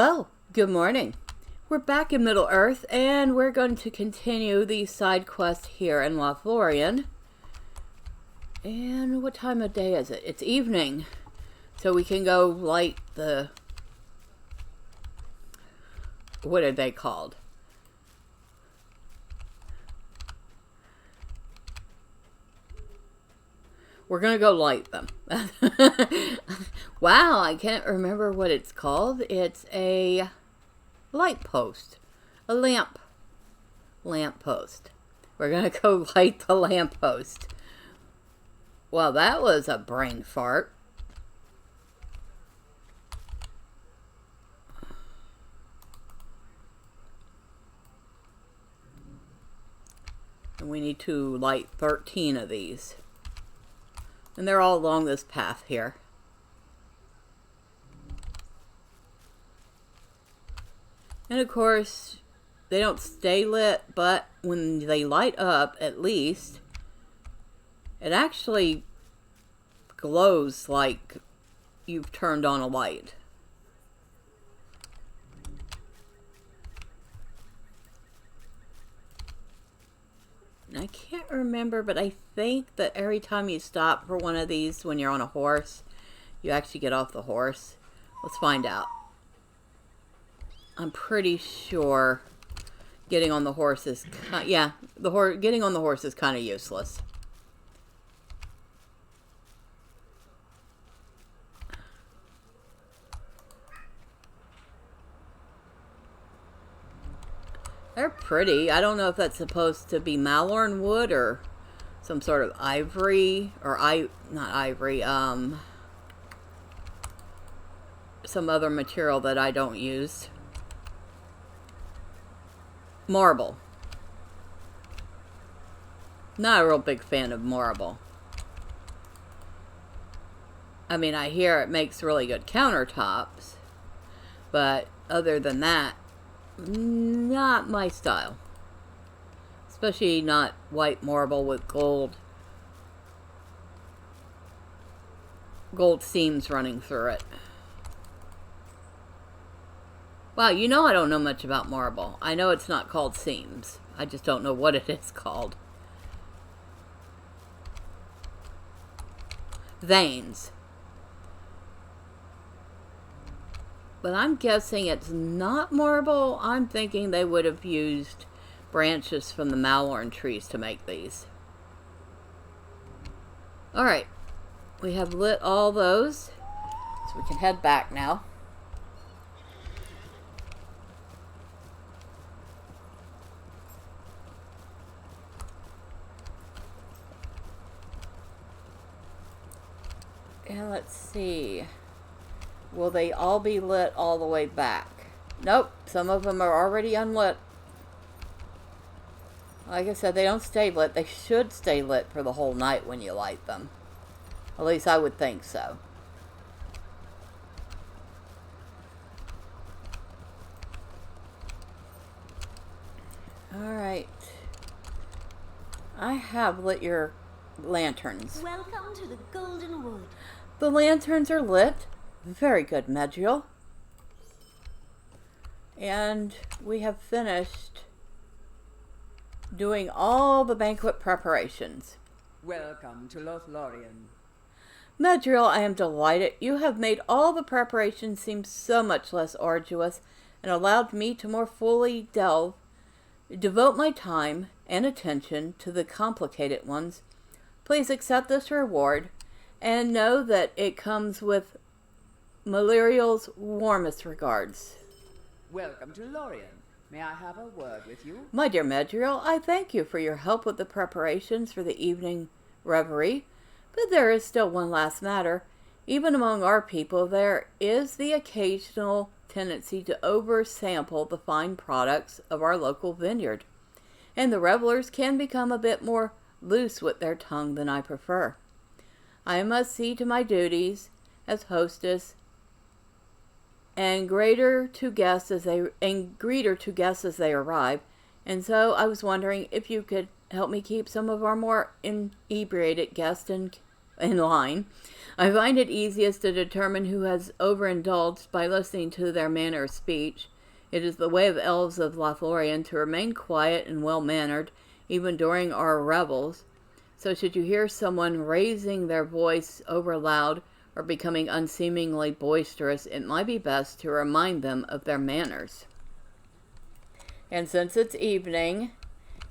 Well, good morning. We're back in Middle Earth, and we're going to continue the side quest here in Lothlorien. And what time of day is it? It's evening. So we can go light the... What are they called? We're going to go light them. Wow, I can't remember what it's called. It's a light post. A lamp post. We're going to go light the lamp post. Well, that was a brain fart. And we need to light 13 of these. And they're all along this path here. And of course, they don't stay lit, but when they light up, at least, it actually glows like you've turned on a light. I can't remember, but I think that every time you stop for one of these when you're on a horse, you actually get off the horse. Let's find out. I'm pretty sure getting on the horse is getting on the horse is kind of useless. They're pretty. I don't know if that's supposed to be Lothlorien wood or some sort of ivory or not ivory, some other material that I don't use. Marble. Not a real big fan of marble. I mean, I hear it makes really good countertops, but other than that, not my style. Especially not white marble with gold seams running through it. Wow, you know I don't know much about marble. I know it's not called seams. I just don't know what it is called. Veins. But I'm guessing it's not marble. I'm thinking they would have used branches from the Lothlorien trees to make these. Alright. We have lit all those. So we can head back now. And let's see. Will they all be lit all the way back? Nope. Some of them are already unlit. Like I said, they don't stay lit. They should stay lit for the whole night when you light them. At least I would think so. Alright. I have lit your lanterns. Welcome to the Golden Wood. The lanterns are lit. Very good, Medriel. And we have finished doing all the banquet preparations. Welcome to Lothlorien. Medriel, I am delighted. You have made all the preparations seem so much less arduous and allowed me to more fully devote my time and attention to the complicated ones. Please accept this reward and know that it comes with Malerial's warmest regards. Welcome to Lorien. May I have a word with you? My dear Medriel, I thank you for your help with the preparations for the evening revelry, but there is still one last matter. Even among our people, there is the occasional tendency to oversample the fine products of our local vineyard, and the revelers can become a bit more loose with their tongue than I prefer. I must see to my duties as hostess and greeter to guests as they arrive, and so I was wondering if you could help me keep some of our more inebriated guests in line. I find it easiest to determine who has overindulged by listening to their manner of speech. It is the way of elves of Lothlorien to remain quiet and well-mannered, even during our revels. So should you hear someone raising their voice over loud or becoming unseemingly boisterous, it might be best to remind them of their manners. And since it's evening,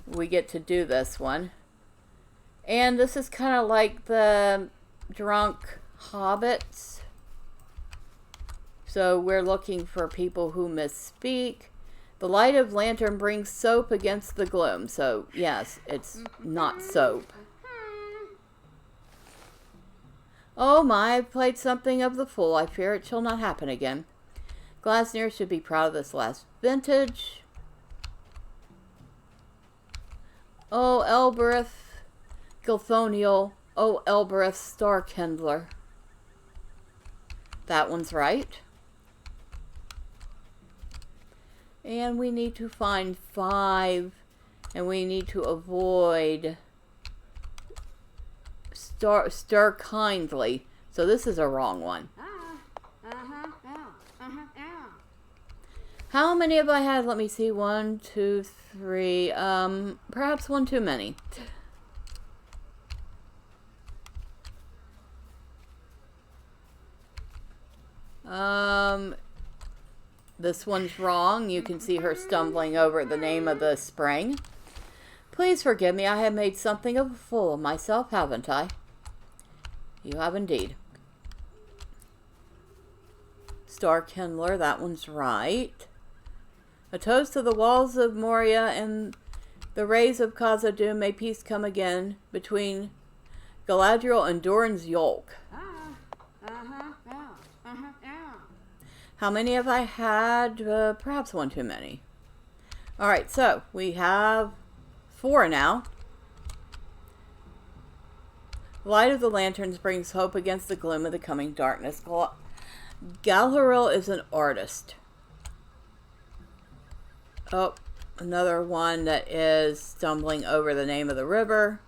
we get to do this one. And this is kind of like the drunk hobbits. So we're looking for people who misspeak. The light of lantern brings soap against the gloom. So yes, it's not soap. Oh my, I've played something of the fool. I fear it shall not happen again. Glasnir should be proud of this last vintage. Oh, Elbereth, Gilthoniel. Oh, Elbereth, Star Kindler. That one's right. And we need to find 5. And we need to avoid stir kindly. So this is a wrong one. How many have I had? Let me see. 1, 2, 3. Perhaps one too many. This one's wrong. You can see her stumbling over the name of the spring. Please forgive me. I have made something of a fool of myself, haven't I? You have indeed. Star Kindler, that one's right. A toast to the walls of Moria and the rays of Khazad-dûm, may peace come again between Galadriel and Doran's Yolk. How many have I had? Perhaps one too many. Alright, so we have 4 now. The light of the lanterns brings hope against the gloom of the coming darkness. Galharil is an artist. Oh, another one that is stumbling over the name of the river.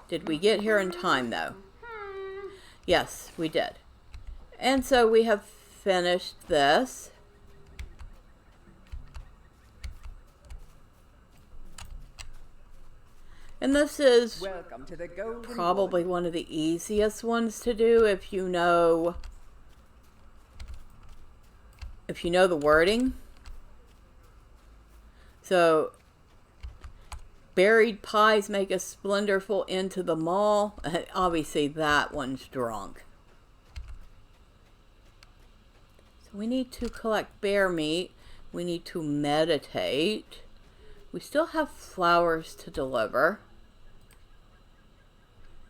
Did we get here in time, though? Yes, we did. And so we have finished this. And this is Welcome to the Golden probably Wood. one of the easiest ones to do if you know the wording. So, buried pies make a splendorful end to the mall. Obviously, that one's drunk. So we need to collect bear meat. We need to meditate. We still have flowers to deliver.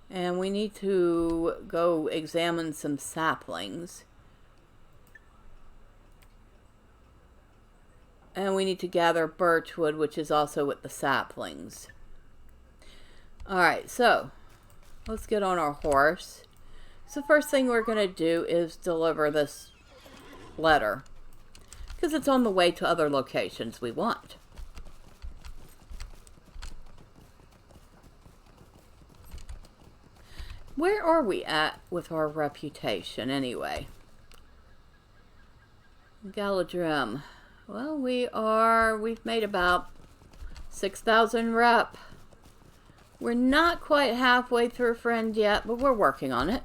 And we need to go examine some saplings. And we need to gather birchwood, which is also with the saplings. Alright, so let's get on our horse. So the first thing we're going to do is deliver this letter, because it's on the way to other locations we want. Where are we at with our reputation anyway? Galadrim. Well, we've made about 6,000 rep. We're not quite halfway through Friend yet, but we're working on it.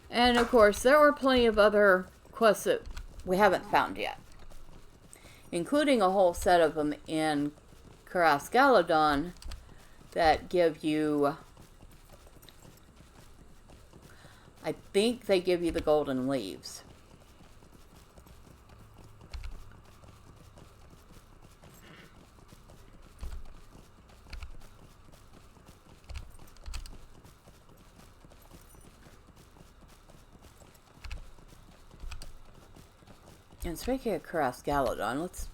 And of course, there are plenty of other quests that we haven't found yet, including a whole set of them in Caras Galadon that give you, I think they give you the golden leaves. And speaking of Caras Galadon, let's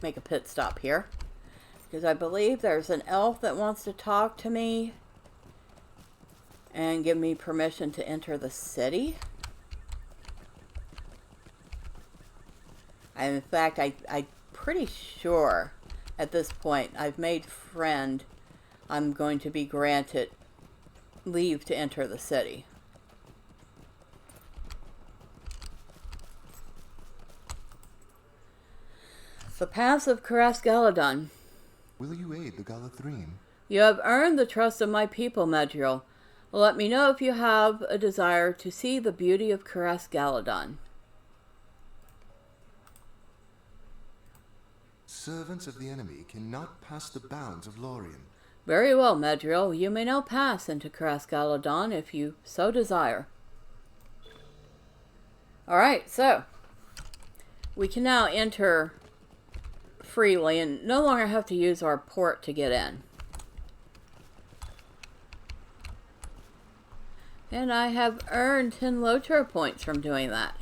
make a pit stop here, because I believe there's an elf that wants to talk to me and give me permission to enter the city. And in fact, I'm pretty sure at this point I've made friend. I'm going to be granted leave to enter the city. The Pass of Galadon. Will you aid the Lothlorien? You have earned the trust of my people, Medriel. Let me know if you have a desire to see the beauty of Galadon. Servants of the enemy cannot pass the bounds of Lorien. Very well, Medriel. You may now pass into Galadon if you so desire. Alright, so we can now enter freely and no longer have to use our port to get in. And I have earned 10 LOTRO points from doing that.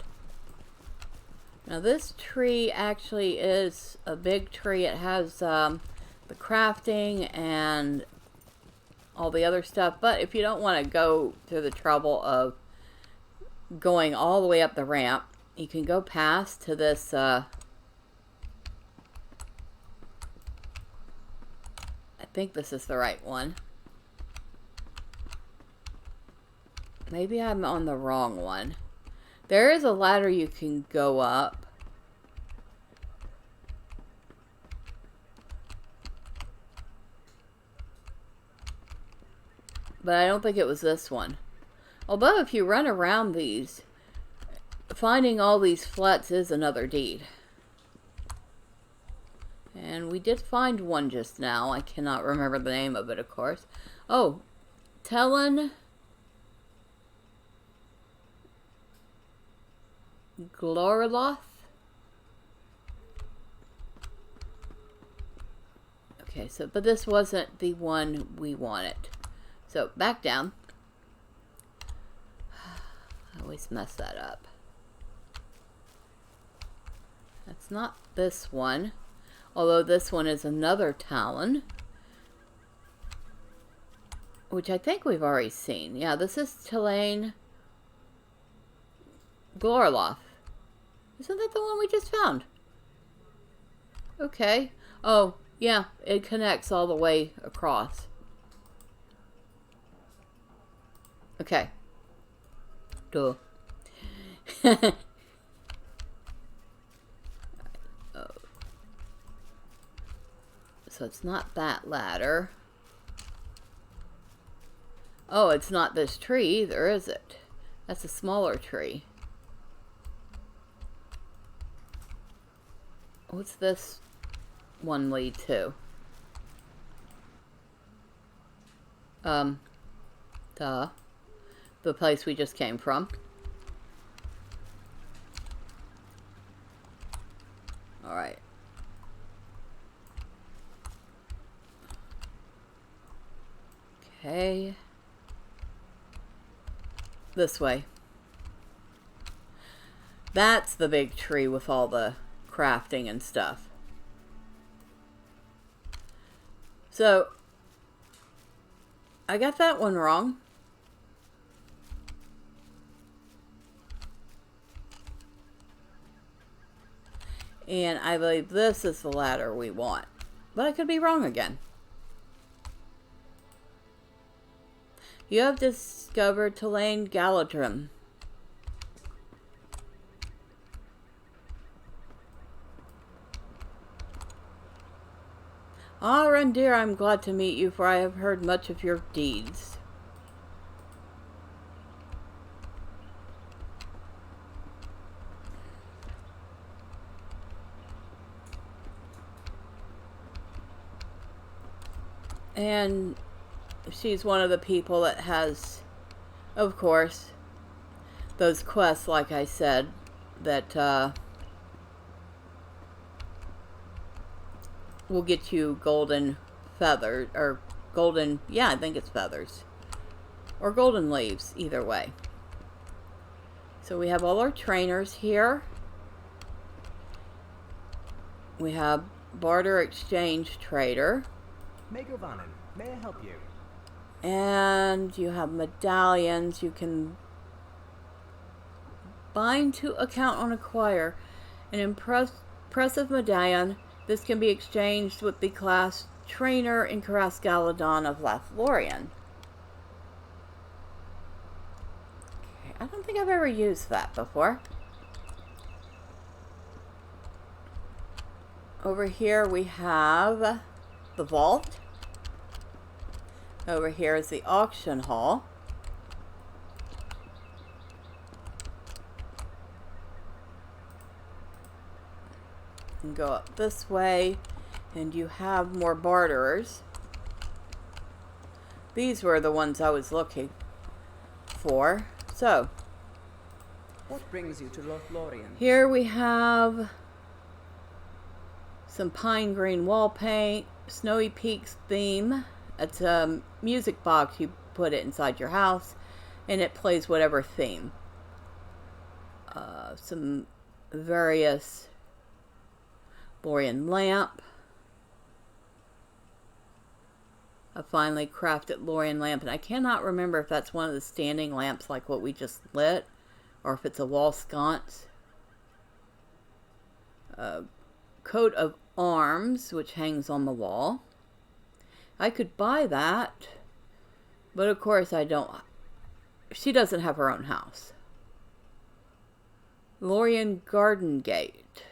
Now this tree actually is a big tree. It has the crafting and all the other stuff. But if you don't want to go through the trouble of going all the way up the ramp, you can go past to this I think this is the right one. Maybe I'm on the wrong one. There is a ladder you can go up. But I don't think it was this one. Although if you run around these, finding all these flats is another deed. And we did find one just now. I cannot remember the name of it, of course. Oh, Talon Glorloth. Okay, so but this wasn't the one we wanted. So back down. I always mess that up. That's not this one. Although this one is another Talon. Which I think we've already seen. Yeah, this is Talon Glorloth. Isn't that the one we just found? Okay. Oh, yeah. It connects all the way across. Okay. Duh. Oh. So it's not that ladder. Oh, it's not this tree either, is it? That's a smaller tree. What's this one lead to? The place we just came from. Alright. Okay. This way. That's the big tree with all the crafting and stuff. So, I got that one wrong. And I believe this is the ladder we want. But I could be wrong again. You have discovered Talon Galadrim. Ah, Rendir, I'm glad to meet you, for I have heard much of your deeds. And she's one of the people that has, of course, those quests, like I said, that will get you golden feathers, or golden, yeah, I think it's feathers, or golden leaves, either way. So we have all our trainers here. We have barter exchange trader. Megovanen, may I help you? And you have medallions you can bind to account on acquire. An impressive medallion. This can be exchanged with the class trainer in Galadon of Lothlorien. I don't think I've ever used that before. Over here we have the vault. Over here is the auction hall. And go up this way, and you have more barterers. These were the ones I was looking for. So, What brings you to Lothlorien? here we have some pine green wall paint, Snowy Peaks theme. It's a music box. You put it inside your house, and it plays whatever theme. Some various Lothlorien lamp. A finely crafted Lothlorien lamp, and I cannot remember if that's one of the standing lamps like what we just lit, or if it's a wall sconce. A coat of arms, which hangs on the wall. I could buy that, but of course I don't. She doesn't have her own house. Lothlorien garden gate.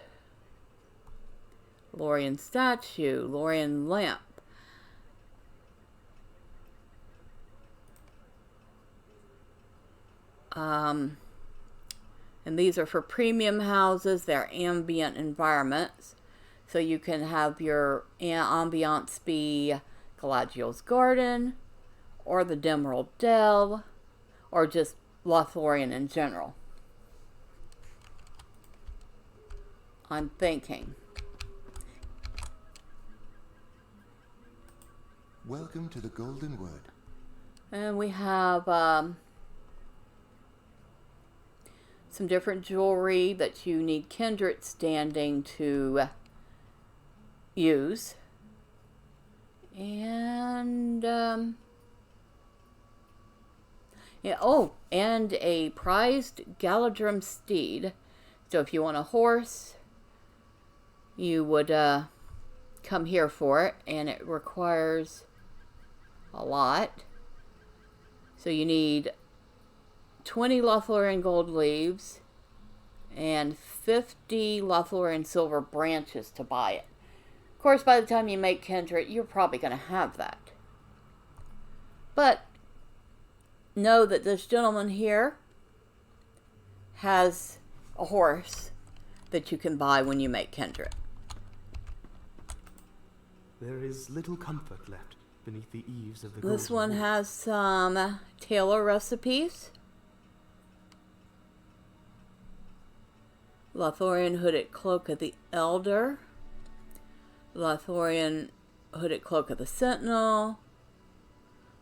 Lothlorien statue. Lothlorien lamp. And these are for premium houses. They're ambient environments. So you can have your ambiance be Galadriel's garden, or the Demerald Dell, or just Lothlorien in general. I'm thinking. Welcome to the Golden Wood. And we have some different jewelry that you need kindred standing to use. And yeah, oh, and a prized Galadrim steed. So if you want a horse, you would come here for it, and it requires a lot. So you need 20 Lothlorien gold leaves and 50 Lothlorien silver branches to buy it. Of course, by the time you make kindred, you're probably going to have that. But know that this gentleman here has a horse that you can buy when you make kindred. There is little comfort left beneath the eaves of the Golden This one Wood. has some tailor recipes. Lothlorien hooded cloak of the elder. Lothlorien hooded cloak of the sentinel.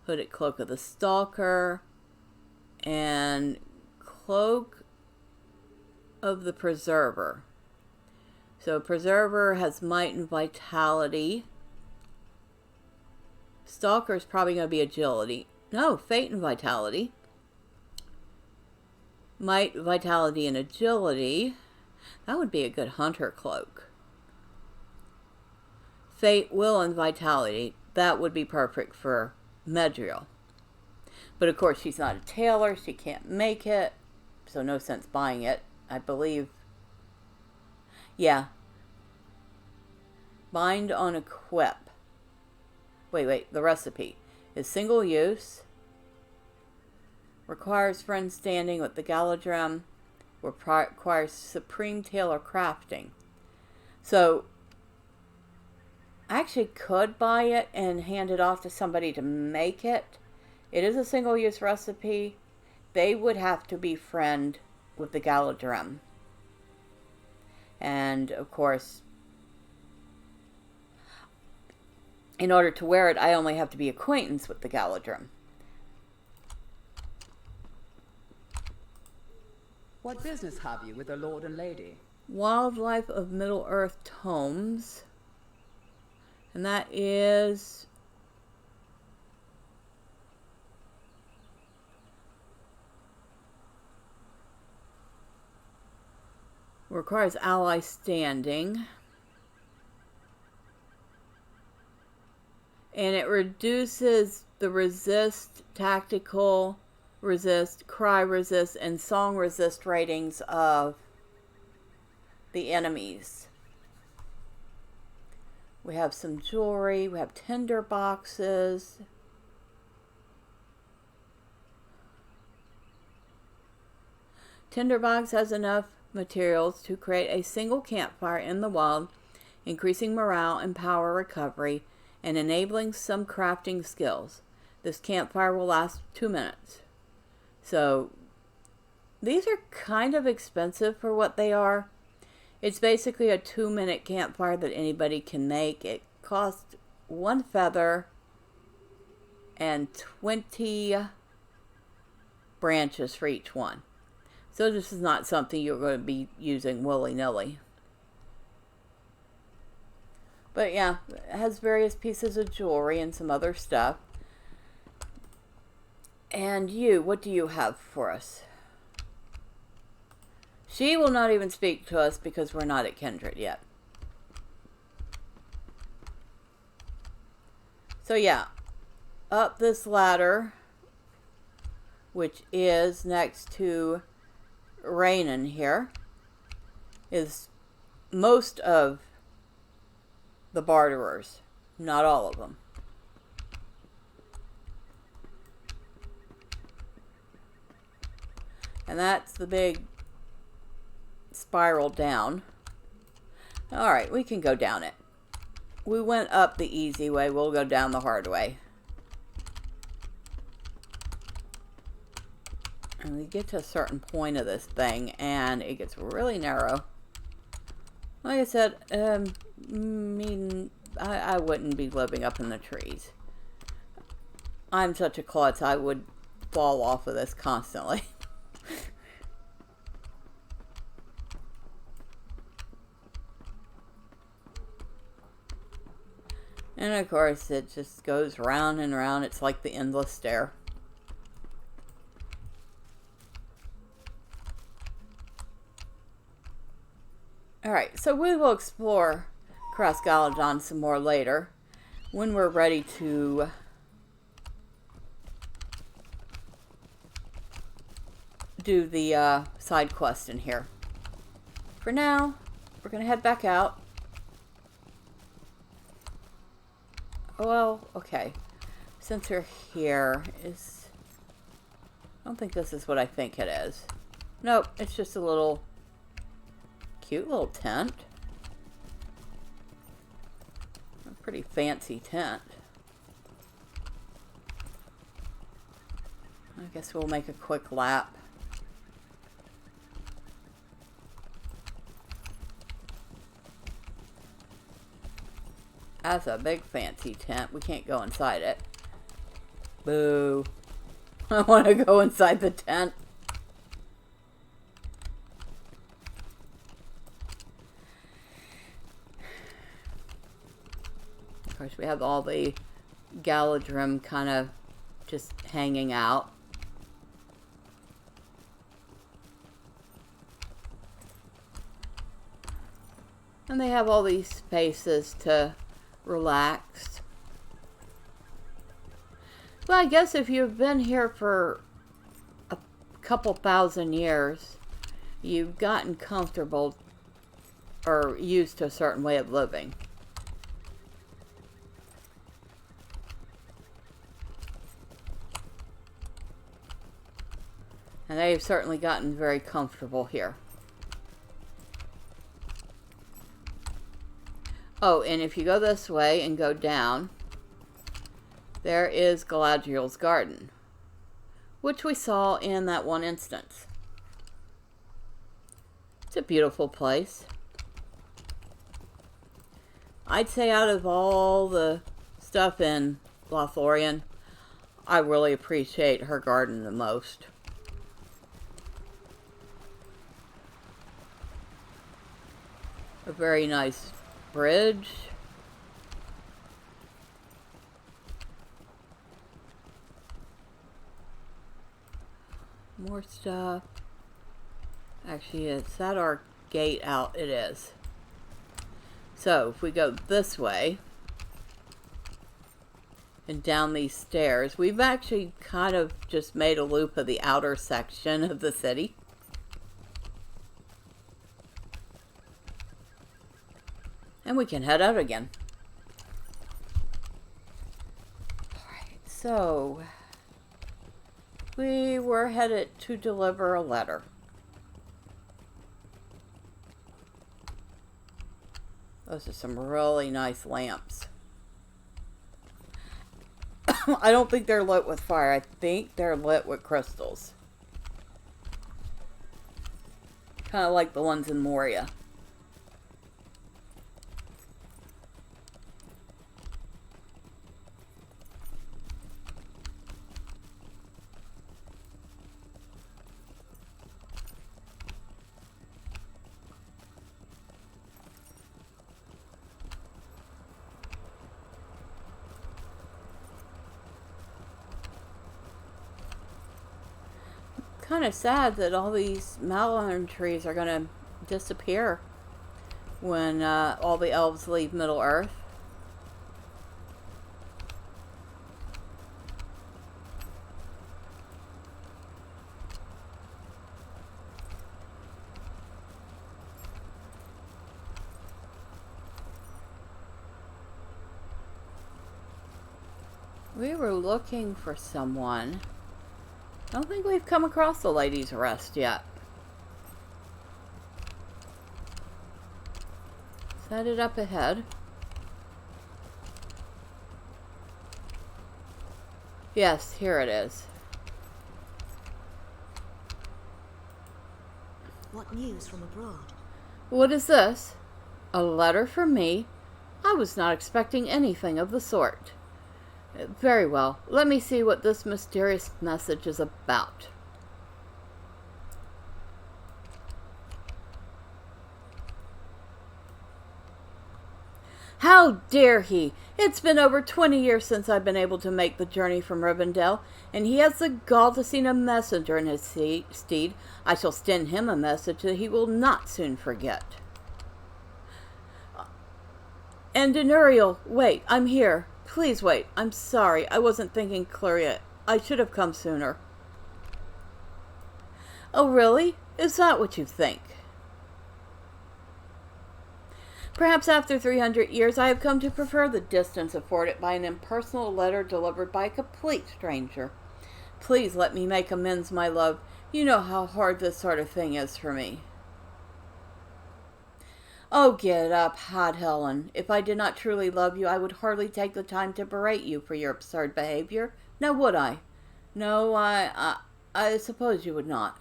Hooded cloak of the stalker. And cloak of the preserver. So preserver has might and vitality. Stalker is probably going to be agility. No, fate and vitality. Might, vitality, and agility. That would be a good hunter cloak. Fate, will, and vitality. That would be perfect for Medriel. But of course, she's not a tailor. She can't make it. So no sense buying it, I believe. Yeah. Bind on equip. Wait. The recipe is single use. Requires friend standing with the Galadrim. Requires supreme tailor crafting. So, I actually could buy it and hand it off to somebody to make it. It is a single use recipe. They would have to be friend with the Galadrim. And, of course, in order to wear it, I only have to be acquaintance with the Galadrim. What business have you with the Lord and Lady? Wildlife of Middle-earth tomes. And that is requires ally standing. And it reduces the resist tactical resist, cry resist, and song resist ratings of the enemies. We have some jewelry. We have tinder boxes. Tinderbox has enough materials to create a single campfire in the wild, increasing morale and power recovery, and enabling some crafting skills. This campfire will last 2 minutes. So, these are kind of expensive for what they are. It's basically a 2-minute campfire that anybody can make. It costs 1 feather and 20 branches for each one. So this is not something you're going to be using willy-nilly. But yeah, it has various pieces of jewelry and some other stuff. And you, what do you have for us? She will not even speak to us because we're not at Kindred yet. So yeah, up this ladder, which is next to Rainin here, is most of the barterers, not all of them. And that's the big spiral down. Alright, we can go down it. We went up the easy way, we'll go down the hard way. And we get to a certain point of this thing, and it gets really narrow. Like I said, I wouldn't be living up in the trees. I'm such a klutz, I would fall off of this constantly. And of course, it just goes round and round. It's like the endless stair. Alright, so we will explore Krasgaladon some more later when we're ready to do the side quest in here. For now, we're going to head back out. Well, okay. Since we're here, I don't think this is what I think it is. Nope, it's just a little cute little tent. A pretty fancy tent. I guess we'll make a quick lap. That's a big fancy tent. We can't go inside it. Boo. I want to go inside the tent. Of course, we have all the Galadrim kind of just hanging out. And they have all these spaces to relax. Well, I guess if you've been here for a couple thousand years, you've gotten comfortable or used to a certain way of living. And they've certainly gotten very comfortable here. Oh, and if you go this way and go down, there is Galadriel's garden, which we saw in that one instance. It's a beautiful place. I'd say out of all the stuff in Lothlorien, I really appreciate her garden the most. A very nice bridge. More stuff. Actually, is that our gate out? It is. So, if we go this way, and down these stairs. We've actually kind of just made a loop of the outer section of the city. And we can head out again. Alright, so we were headed to deliver a letter. Those are some really nice lamps. I don't think they're lit with fire. I think they're lit with crystals. Kind of like the ones in Moria. Kind of sad that all these malon trees are going to disappear when all the elves leave Middle Earth. We were looking for someone. I don't think we've come across the Lady's Rest yet. Set it up ahead. Yes, here it is. What news from abroad? What is this? A letter from me? I was not expecting anything of the sort. Very well. Let me see what this mysterious message is about. How dare he? It's been over 20 years since I've been able to make the journey from Rivendell, and he has the gall to send a messenger in his steed. I shall send him a message that he will not soon forget. And Denuriel, wait, I'm here. Please wait. I'm sorry. I wasn't thinking clearly. I should have come sooner. Oh, really? Is that what you think? Perhaps after 300 years, I have come to prefer the distance afforded by an impersonal letter delivered by a complete stranger. Please let me make amends, my love. You know how hard this sort of thing is for me. Oh, get up, hot Helen. If I did not truly love you, I would hardly take the time to berate you for your absurd behavior. Now, would I? No, I suppose you would not.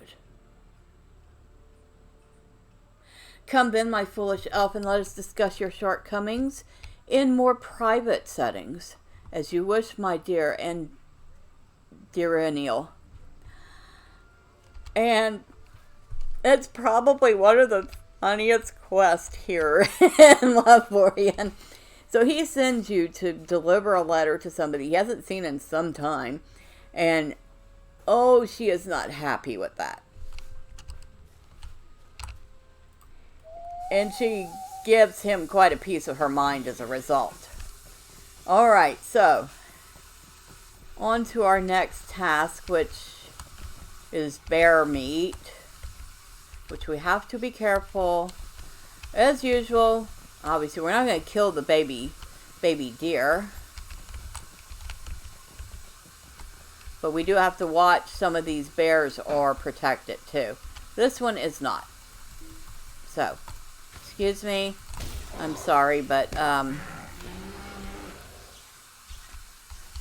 Come then, my foolish elf, and let us discuss your shortcomings in more private settings. As you wish, my dear and dearenial. And it's probably one of the funniest quest here in Lothlorien. So he sends you to deliver a letter to somebody he hasn't seen in some time, and oh, she is not happy with that. And she gives him quite a piece of her mind as a result. Alright, so on to our next task, which is bear meat, which we have to be careful. As usual, obviously we're not going to kill the baby deer. But we do have to watch some of these bears are protected too. This one is not. So, excuse me. I'm sorry, but you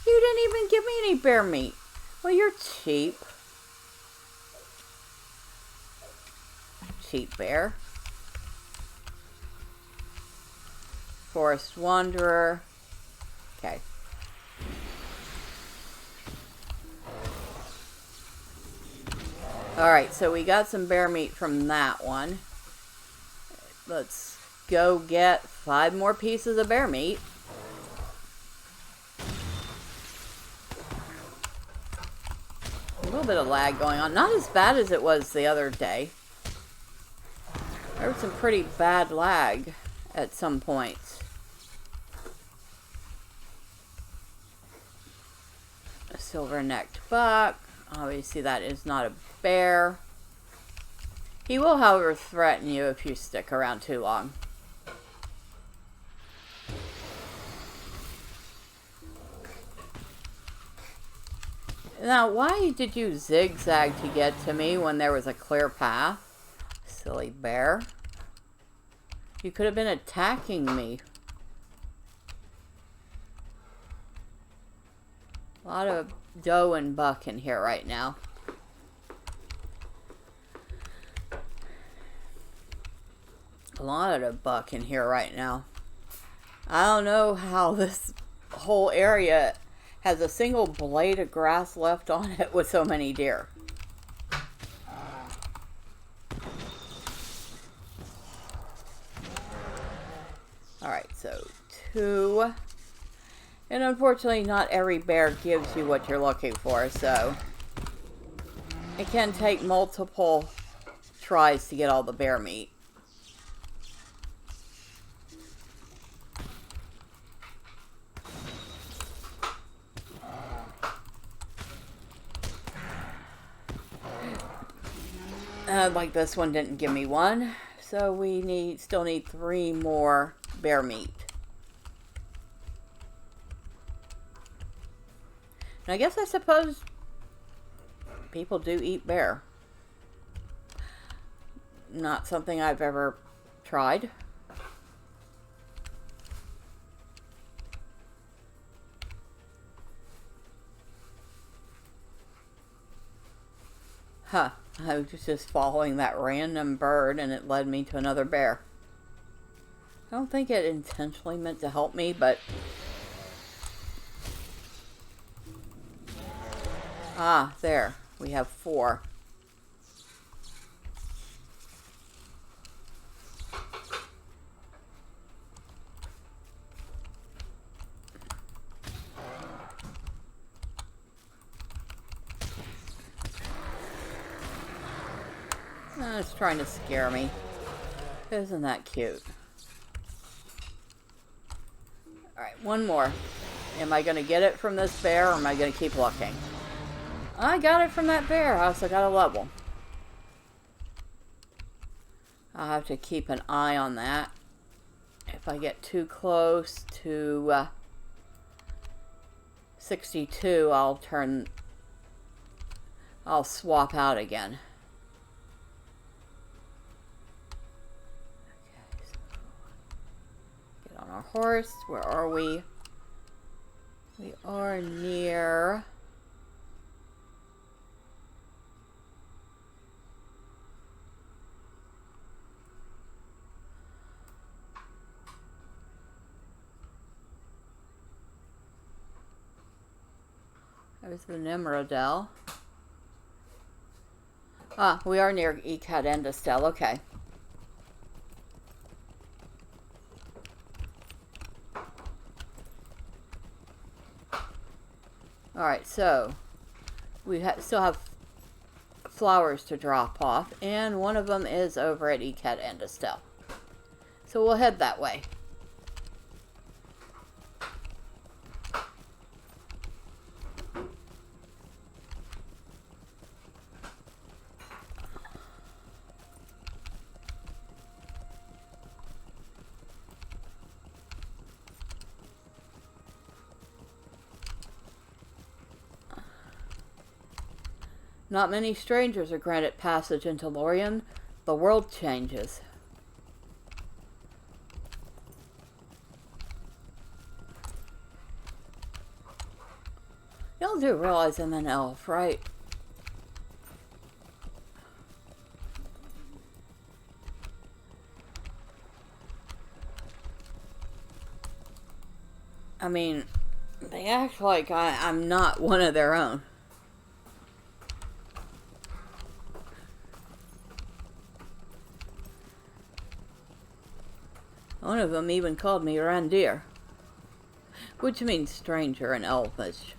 didn't even give me any bear meat. Well, you're cheap. Cheap bear. Forest wanderer. Okay. Alright, so we got some bear meat from that one. Let's go get 5 more pieces of bear meat. A little bit of lag going on. Not as bad as it was the other day. There was some pretty bad lag at some points. silver-necked buck. Obviously that is not a bear. He will, however, threaten you if you stick around too long. Now, why did you zigzag to get to me when there was a clear path? Silly bear. You could have been attacking me. A lot of doe and buck in here right now. A lot of buck in here right now. I don't know how this whole area has a single blade of grass left on it with so many deer. Alright, so 2. And unfortunately, not every bear gives you what you're looking for, so it can take multiple tries to get all the bear meat. Like this one didn't give me one, so we still need 3 more bear meat. And I suppose people do eat bear. Not something I've ever tried. Huh. I was just following that random bird and it led me to another bear. I don't think it intentionally meant to help me, but... Ah, there. We have 4. It's trying to scare me. Isn't that cute? Alright, one more. Am I going to get it from this bear or am I going to keep looking? I got it from that bear. I also got a level. I'll have to keep an eye on that. If I get too close to 62, I'll swap out again. Okay, so get on our horse. Where are we? We are near... There's the Nimrodel. Ah, we are near Ecad Endestel. Okay. Alright, so we still have flowers to drop off, and one of them is over at Ecad Endestel. So we'll head that way. Not many strangers are granted passage into Lothlorien. The world changes. Y'all do realize I'm an elf, right? I mean, they act like I'm not one of their own. One of them even called me Randir, which means stranger in Elvish.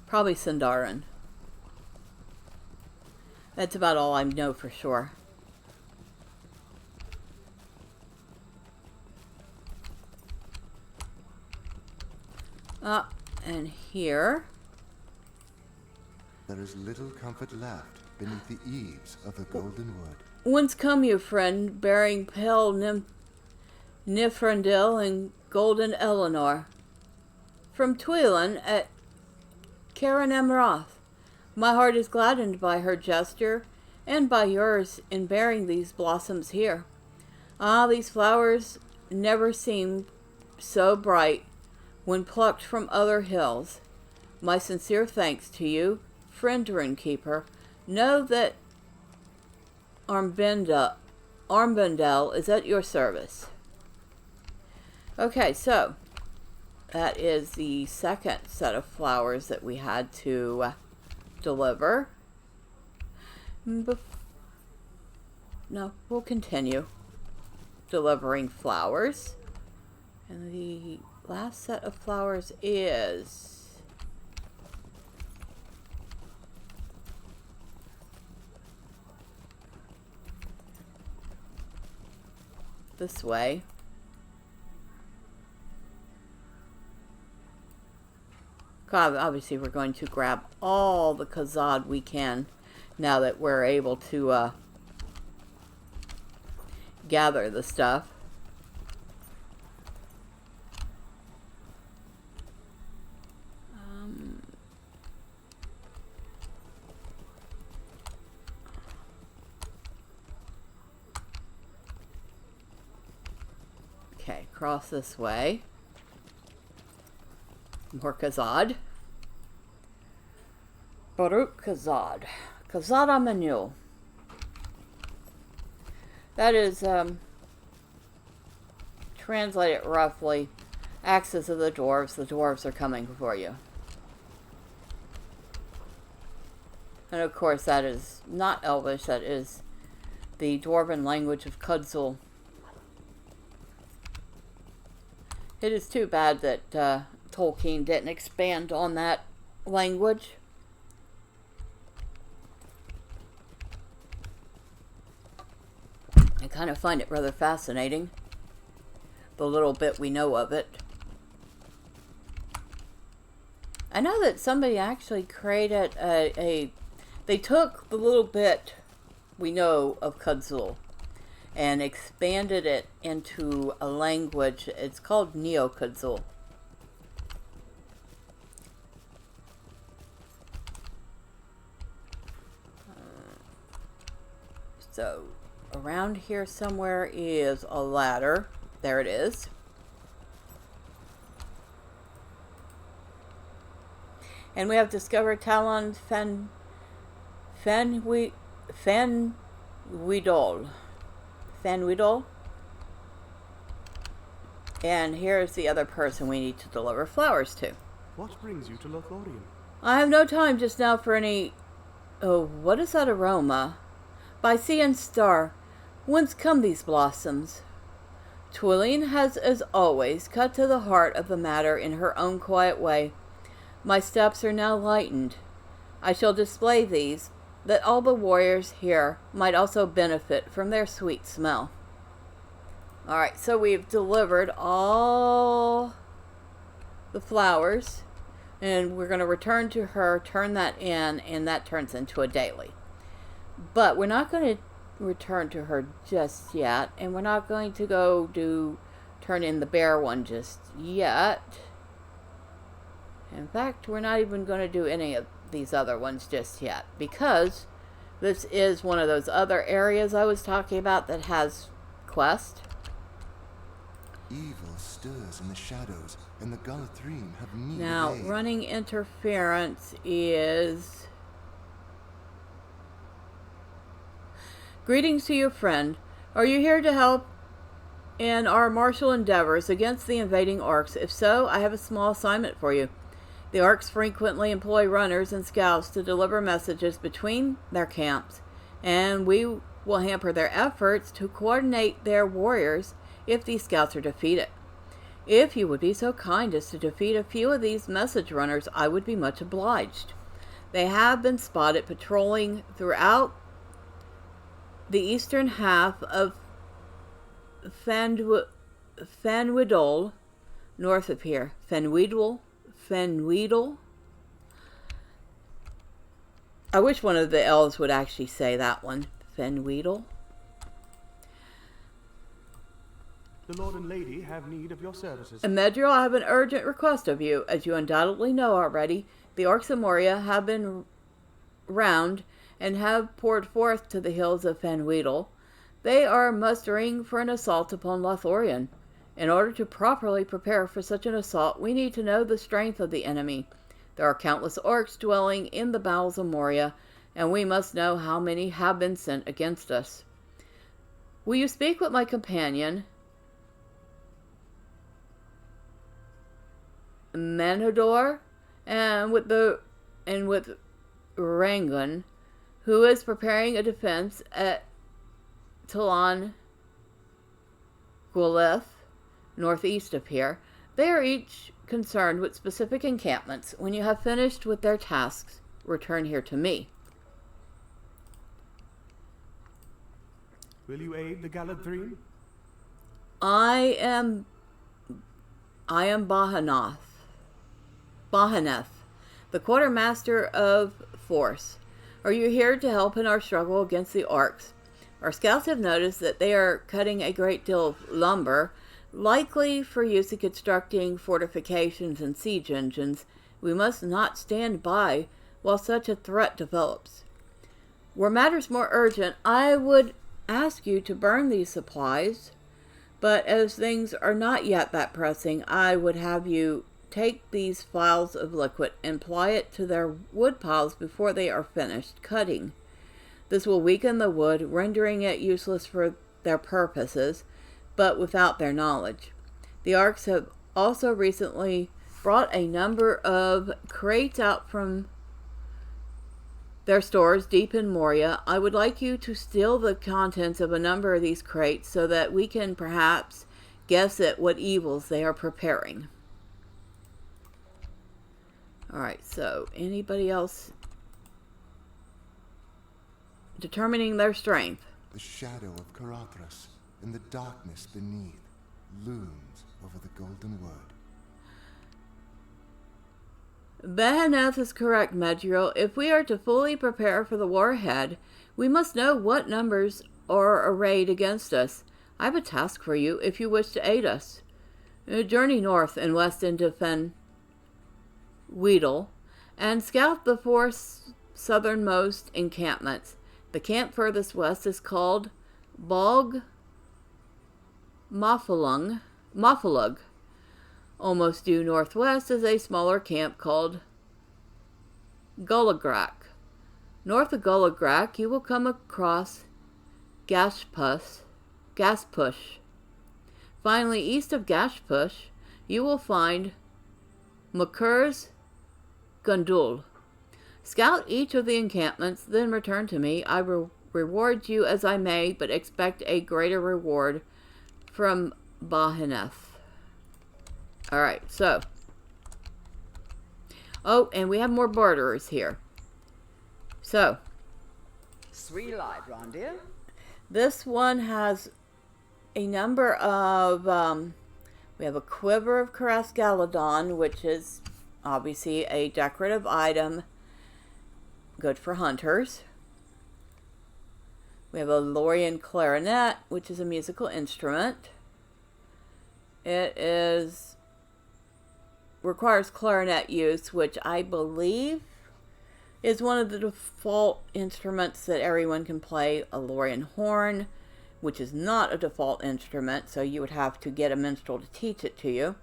Probably Sindarin. That's about all I know for sure. And here. There is little comfort left beneath the eaves of the Golden Wood. Whence come you, friend, bearing pale Nifrandil and golden Eleanor? From Twilin at Karen Amroth. My heart is gladdened by her gesture, and by yours in bearing these blossoms here. Ah, these flowers never seemed so bright when plucked from other hills. My sincere thanks to you, friend Runekeeper. Know that Armbendel is at your service. Okay, so that is the second set of flowers that we had to deliver. No, we'll continue delivering flowers. And the last set of flowers is this way. Obviously, we're going to grab all the Khazad we can now that we're able to gather the stuff. Okay, cross this way. More Khazad. Baruch Khazad. Khazad Amanul. That is, translated roughly, axes of the dwarves are coming for you. And of course that is not Elvish, that is the dwarven language of Kudzul. It is too bad that Tolkien didn't expand on that language. I kind of find it rather fascinating, the little bit we know of it. I know that somebody actually created they took the little bit we know of Kudzul and expanded it into a language. It's called Neo-Kudzul. So, around here somewhere is a ladder. There it is. And we have discovered Talon Fenwidol. And here's the other person we need to deliver flowers to. What brings you to Lothlorien? I have no time just now for any... Oh, what is that aroma? By sea and star, whence come these blossoms? Twilin has, as always, cut to the heart of the matter in her own quiet way. My steps are now lightened. I shall display these, that all the warriors here might also benefit from their sweet smell. Alright, so we've delivered all the flowers, and we're going to return to her, turn that in, and that turns into a daily. But we're not going to return to her just yet, and we're not going to go turn in the bear one just yet. In fact, we're not even going to do any of these other ones just yet, because this is one of those other areas I was talking about that has quest. Evil stirs in the shadows, and the Lothlorien have need Now, of aid. running interference is... Greetings to you, friend. Are you here to help in our martial endeavors against the invading orcs? If so, I have a small assignment for you. The orcs frequently employ runners and scouts to deliver messages between their camps, and we will hamper their efforts to coordinate their warriors if these scouts are defeated. If you would be so kind as to defeat a few of these message runners, I would be much obliged. They have been spotted patrolling throughout the eastern half of Fenwidol, north of here. Fenwidol, Fenweedle. I wish one of the elves would actually say that one. Fenweedle. The Lord and Lady have need of your services. And Medriel, I have an urgent request of you. As you undoubtedly know already, the orcs of Moria have been round and have poured forth to the hills of Fenweedle. They are mustering for an assault upon Lothlorien. In order to properly prepare for such an assault, we need to know the strength of the enemy. There are countless orcs dwelling in the bowels of Moria, and we must know how many have been sent against us. Will you speak with my companion, Manhador, and with Rangun, who is preparing a defense at Talon Guileth, northeast of here. They are each concerned with specific encampments. When you have finished with their tasks, return here to me. Will you aid the Galadhrim? I am Bahaneth, the quartermaster of force. Are you here to help in our struggle against the orcs? Our scouts have noticed that they are cutting a great deal of lumber, likely for use in constructing fortifications and siege engines. We must not stand by while such a threat develops. Were matters more urgent, I would ask you to burn these supplies, but as things are not yet that pressing, I would have you take these vials of liquid and apply it to their wood piles before they are finished cutting. This will weaken the wood, rendering it useless for their purposes, but without their knowledge. The orcs have also recently brought a number of crates out from their stores deep in Moria. I would like you to steal the contents of a number of these crates so that we can perhaps guess at what evils they are preparing. Alright, so anybody else determining their strength? The shadow of Karathras in the darkness beneath looms over the golden wood. Bahaneth is correct, Medriel. If we are to fully prepare for the war ahead, we must know what numbers are arrayed against us. I have a task for you if you wish to aid us. Journey north and west into Fenweedle and scout the four southernmost encampments. The camp furthest west is called Bog Mafalug. Almost due northwest is a smaller camp called Gullagrak. North of Gullagrak, you will come across Gaspush. Finally, east of Gaspush, you will find Mukur's Gundul. Scout each of the encampments, then return to me. I will reward you as I may, but expect a greater reward from Bahaneth. Alright, so. Oh, and we have more borderers here. So. Sweet light, Rondir. This one has a number of, we have a quiver of Karas Galadon, which is obviously a decorative item, good for hunters. We have a Lothlorien clarinet, which is a musical instrument. It requires clarinet use, which I believe is one of the default instruments that everyone can play. A Lothlorien horn, which is not a default instrument, so you would have to get a minstrel to teach it to you.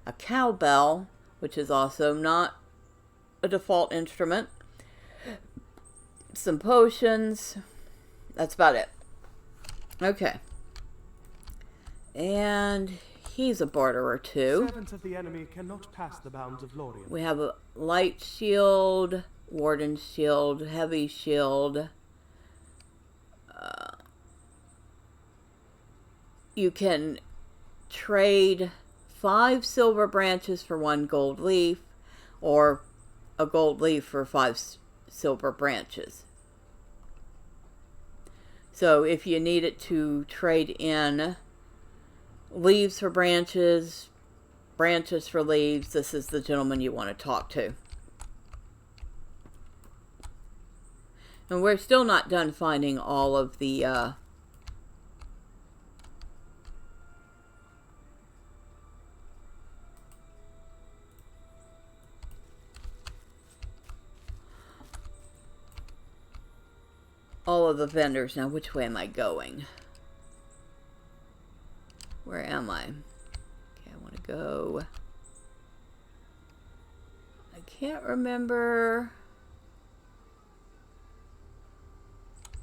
A cowbell, which is also not a default instrument. Some potions. That's about it. Okay. And he's a borderer too. Servants of the enemy cannot pass the bounds of Lothlorien. We have a light shield, warden shield, heavy shield. You can trade 5 silver branches for 1 gold leaf, or a gold leaf for 5 silver branches. So if you needed to trade in leaves for branches, branches for leaves. This is the gentleman you want to talk to. And we're still not done finding all of the vendors. Now, which way am I going? Where am I? Okay, I want to go. I can't remember.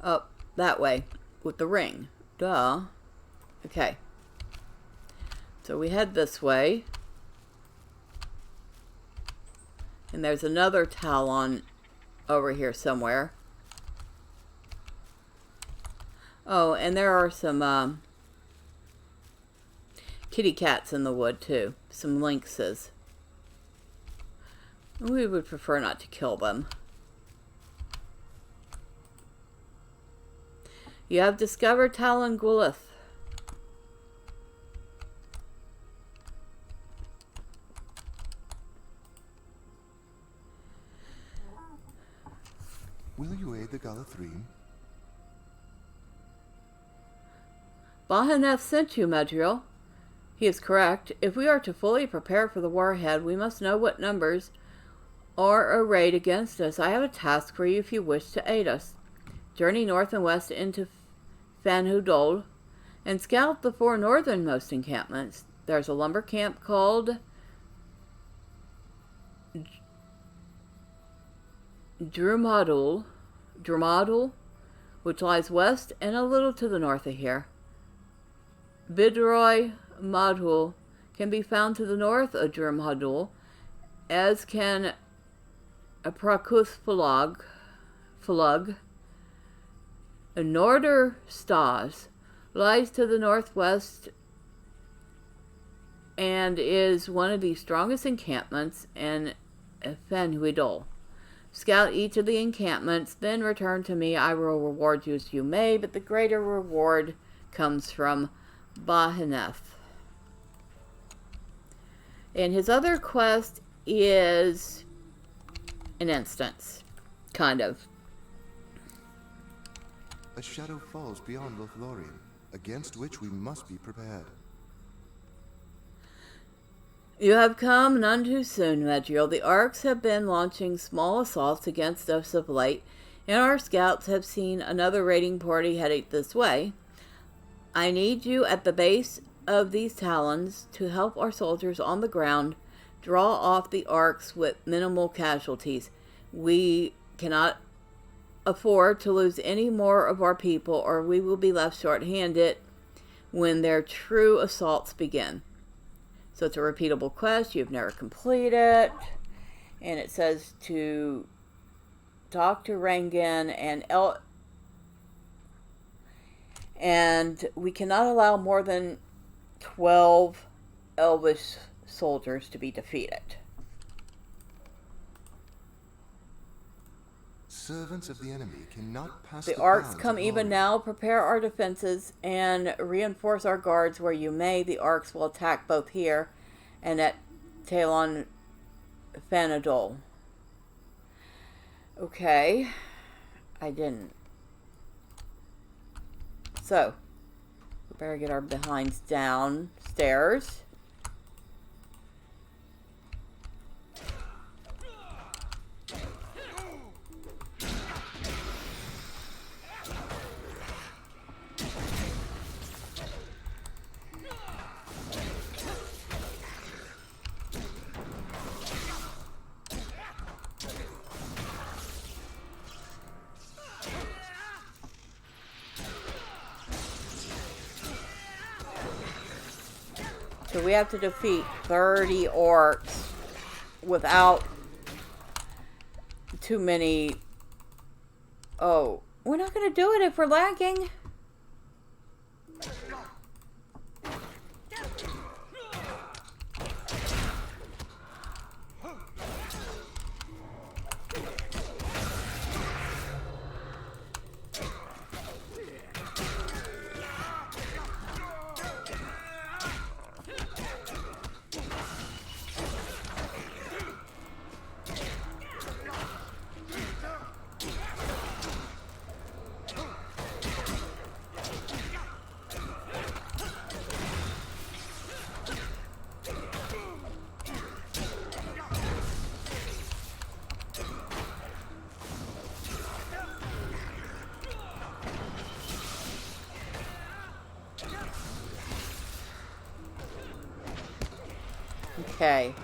Oh, that way with the ring. Duh. Okay. So we head this way. And there's another Talon over here somewhere. Oh, and there are some kitty cats in the wood too. Some lynxes. We would prefer not to kill them. You have discovered Talon Gwylith. Will you aid the Lothlorien? Bahaneth sent you, Madriel. He is correct. If we are to fully prepare for the war ahead, we must know what numbers are arrayed against us. I have a task for you if you wish to aid us. Journey north and west into Fanhudol and scout the 4 northernmost encampments. There's a lumber camp called Drumadul, which lies west and a little to the north of here. Bidroy Madhul can be found to the north of Drumadul, as can Prakuth Fulug. Norder Stas lies to the northwest and is one of the strongest encampments in Fanhuidol. Scout each of the encampments, then return to me. I will reward you as you may, but the greater reward comes from Bahaneth. And his other quest is an instance, kind of. A shadow falls beyond Lothlorien, against which we must be prepared. You have come none too soon, Medriel. The orcs have been launching small assaults against us of late, and our scouts have seen another raiding party headed this way. I need you at the base of these talons to help our soldiers on the ground draw off the orcs with minimal casualties. We cannot afford to lose any more of our people, or we will be left short-handed when their true assaults begin. So it's a repeatable quest. You've never completed. And it says to talk to Rangan and we cannot allow more than 12 elvish soldiers to be defeated. Servants of the enemy cannot pass The the orcs bounds come of even Moria. now. Prepare our defenses and reinforce our guards where you may. The orcs will attack both here and at Talon Fanadol. Okay. I didn't. So, we better get our behinds downstairs. So we have to defeat 30 orcs without too many... Oh, we're not going to do it if we're lagging. Okay.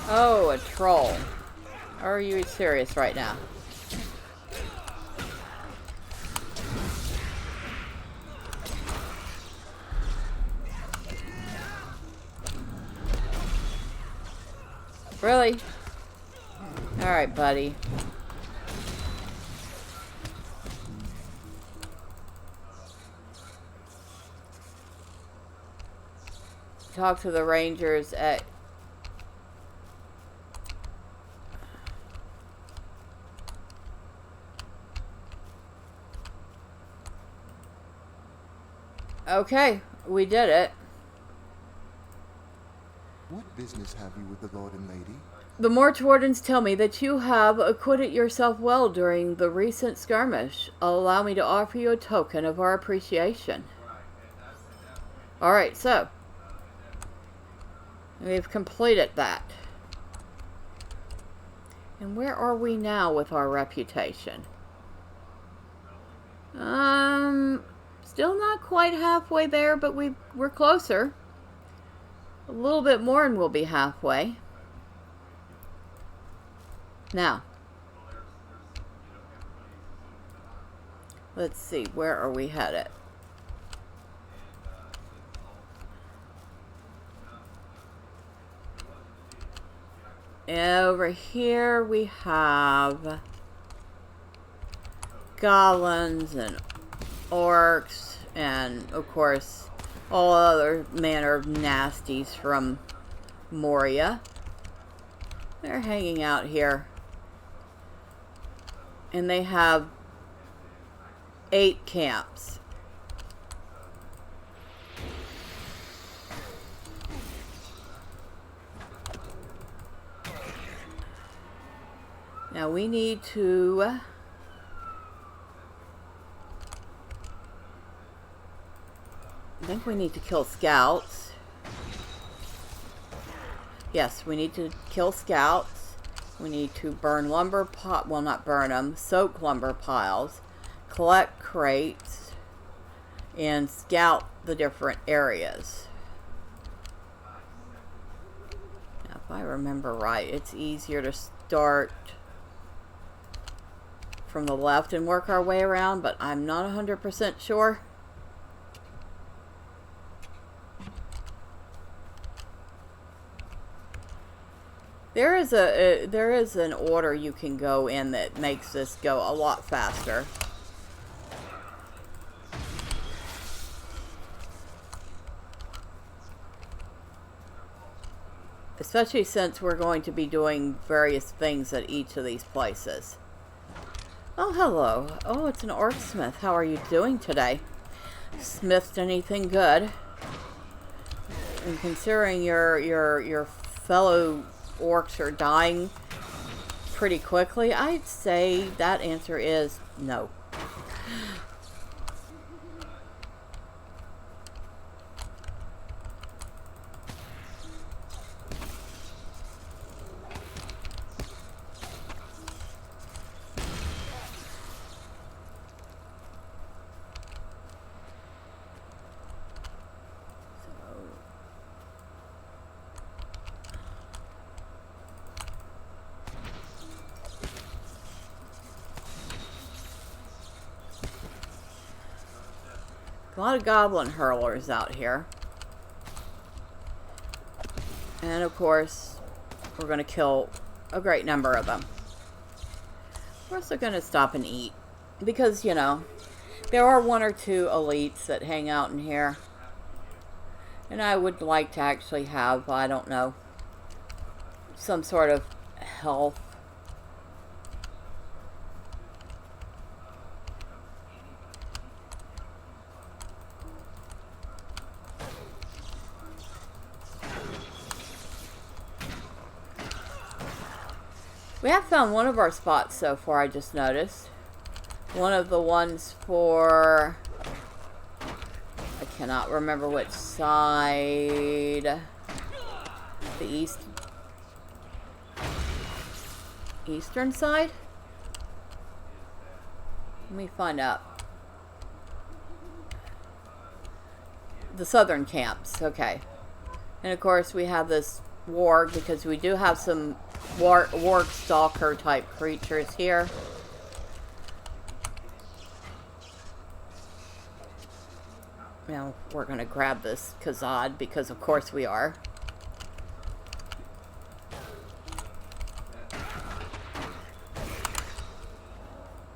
Oh, a troll. Are you serious right now? Really? Alright, buddy. Talk to the rangers at... Okay, we did it. What business have you with the Lord and Lady? The Mortwardens tell me that you have acquitted yourself well during the recent skirmish. Allow me to offer you a token of our appreciation. Alright, so. We've completed that. And where are we now with our reputation? Still not quite halfway there, but we're closer. A little bit more and we'll be halfway. Now, let's see, where are we headed? Over here we have goblins and orcs and, of course, all other manner of nasties from Moria. They're hanging out here. And they have 8 camps. Now we need to... I think we need to kill scouts. Yes, we need to kill scouts. We need to burn lumber well, not burn them, soak lumber piles, collect crates, and scout the different areas. Now, if I remember right, it's easier to start from the left and work our way around, but I'm not 100% sure. There is an order you can go in that makes this go a lot faster. Especially since we're going to be doing various things at each of these places. Oh, hello. Oh, it's an orc smith. How are you doing today? Smithed anything good? And considering your fellow orcs are dying pretty quickly, I'd say that answer is no. A lot of goblin hurlers out here. And of course, we're going to kill a great number of them. We're also going to stop and eat. Because, you know, there are 1 or 2 elites that hang out in here. And I would like to actually have, I don't know, some sort of health. We have found one of our spots so far, I just noticed. One of the ones for... I cannot remember which side. The east eastern side? Let me find out. The southern camps, okay. And of course we have this warg because we do have some warg stalker type creatures here. Now we're going to grab this Kazad because of course we are.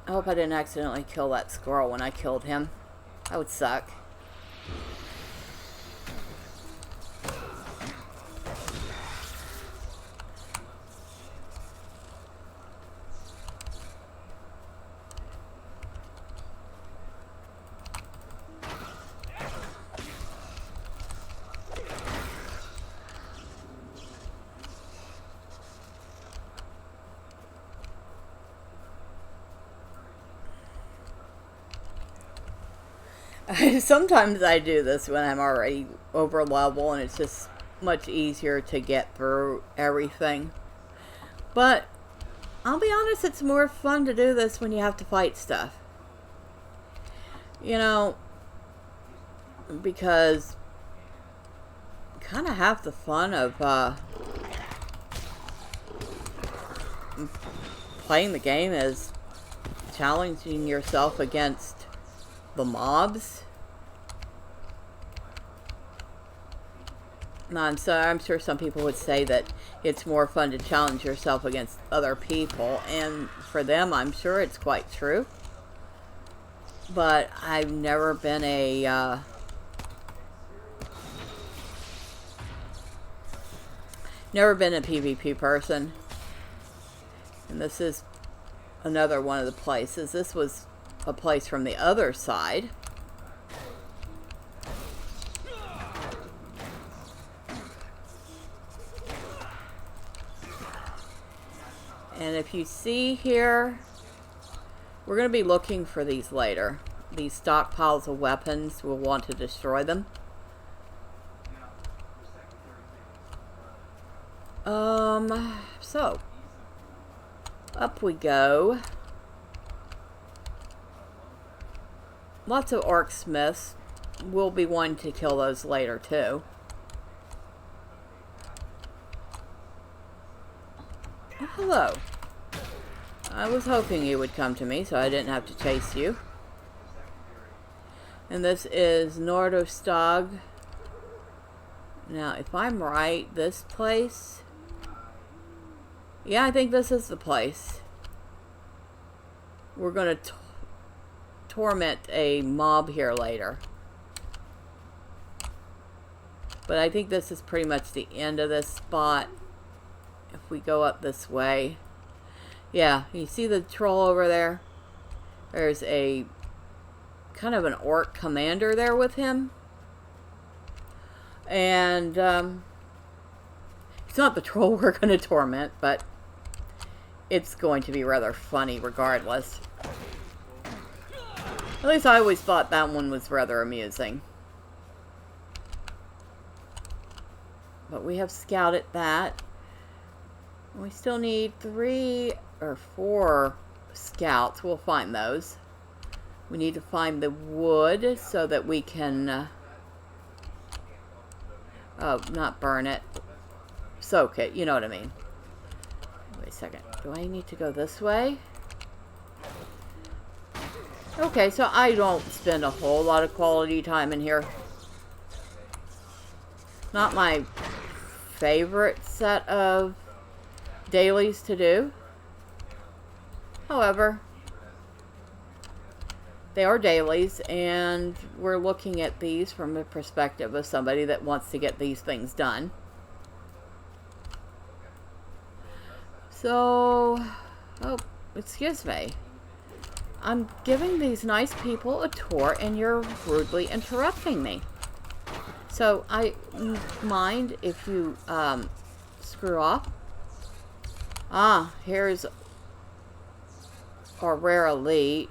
I hope I didn't accidentally kill that squirrel when I killed him. That would suck. Sometimes I do this when I'm already over level and it's just much easier to get through everything. But I'll be honest, it's more fun to do this when you have to fight stuff. You know, because kind of half the fun of playing the game is challenging yourself against the mobs. And so I'm sure some people would say that it's more fun to challenge yourself against other people, and for them I'm sure it's quite true. But I've never been a PvP person. And this is another one of the places. This was a place from the other side. And if you see here, we're going to be looking for these later. These stockpiles of weapons, we'll want to destroy them. So up we go. Lots of orc smiths. We'll be wanting to kill those later too. Oh, hello. I was hoping you would come to me so I didn't have to chase you. And this is Nordostag. Now, if I'm right, this place... Yeah, I think this is the place. We're going to torment a mob here later. But I think this is pretty much the end of this spot. If we go up this way. Yeah, you see the troll over there? There's a kind of an orc commander there with him. And it's not the troll we're going to torment, but it's going to be rather funny regardless. At least I always thought that one was rather amusing. But we have scouted that. We still need 3 or 4 scouts. We'll find those. We need to find the wood so that we can... oh, not burn it. Soak it. You know what I mean. Wait a second. Do I need to go this way? Okay, so I don't spend a whole lot of quality time in here. Not my favorite set of dailies to do. However, they are dailies, and we're looking at these from the perspective of somebody that wants to get these things done. So, oh, excuse me. I'm giving these nice people a tour, and you're rudely interrupting me. So, I mind if you screw off. Ah, here's our rare elite.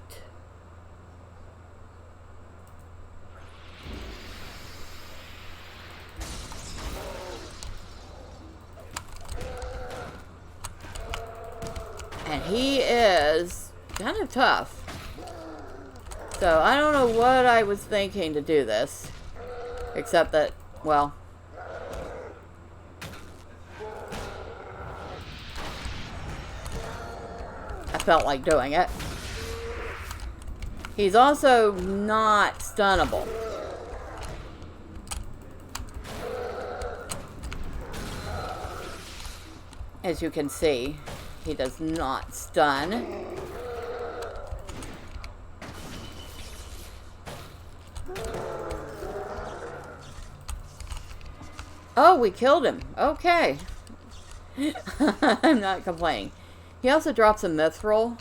kind of tough. So I don't know what I was thinking to do this. Except that, well, I felt like doing it. He's also not stunnable. As you can see, he does not stun. Oh, we killed him. Okay. I'm not complaining. He also drops a mithril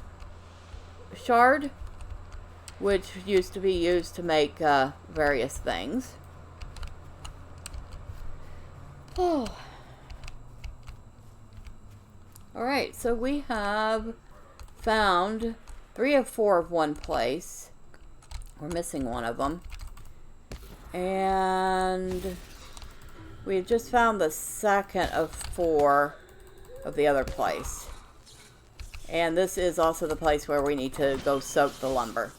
shard, which used to be used to make various things. Oh. Alright, so we have found 3 of 4 of one place. We're missing one of them. And we've just found the 2nd of 4 of the other place. And this is also the place where we need to go soak the lumber.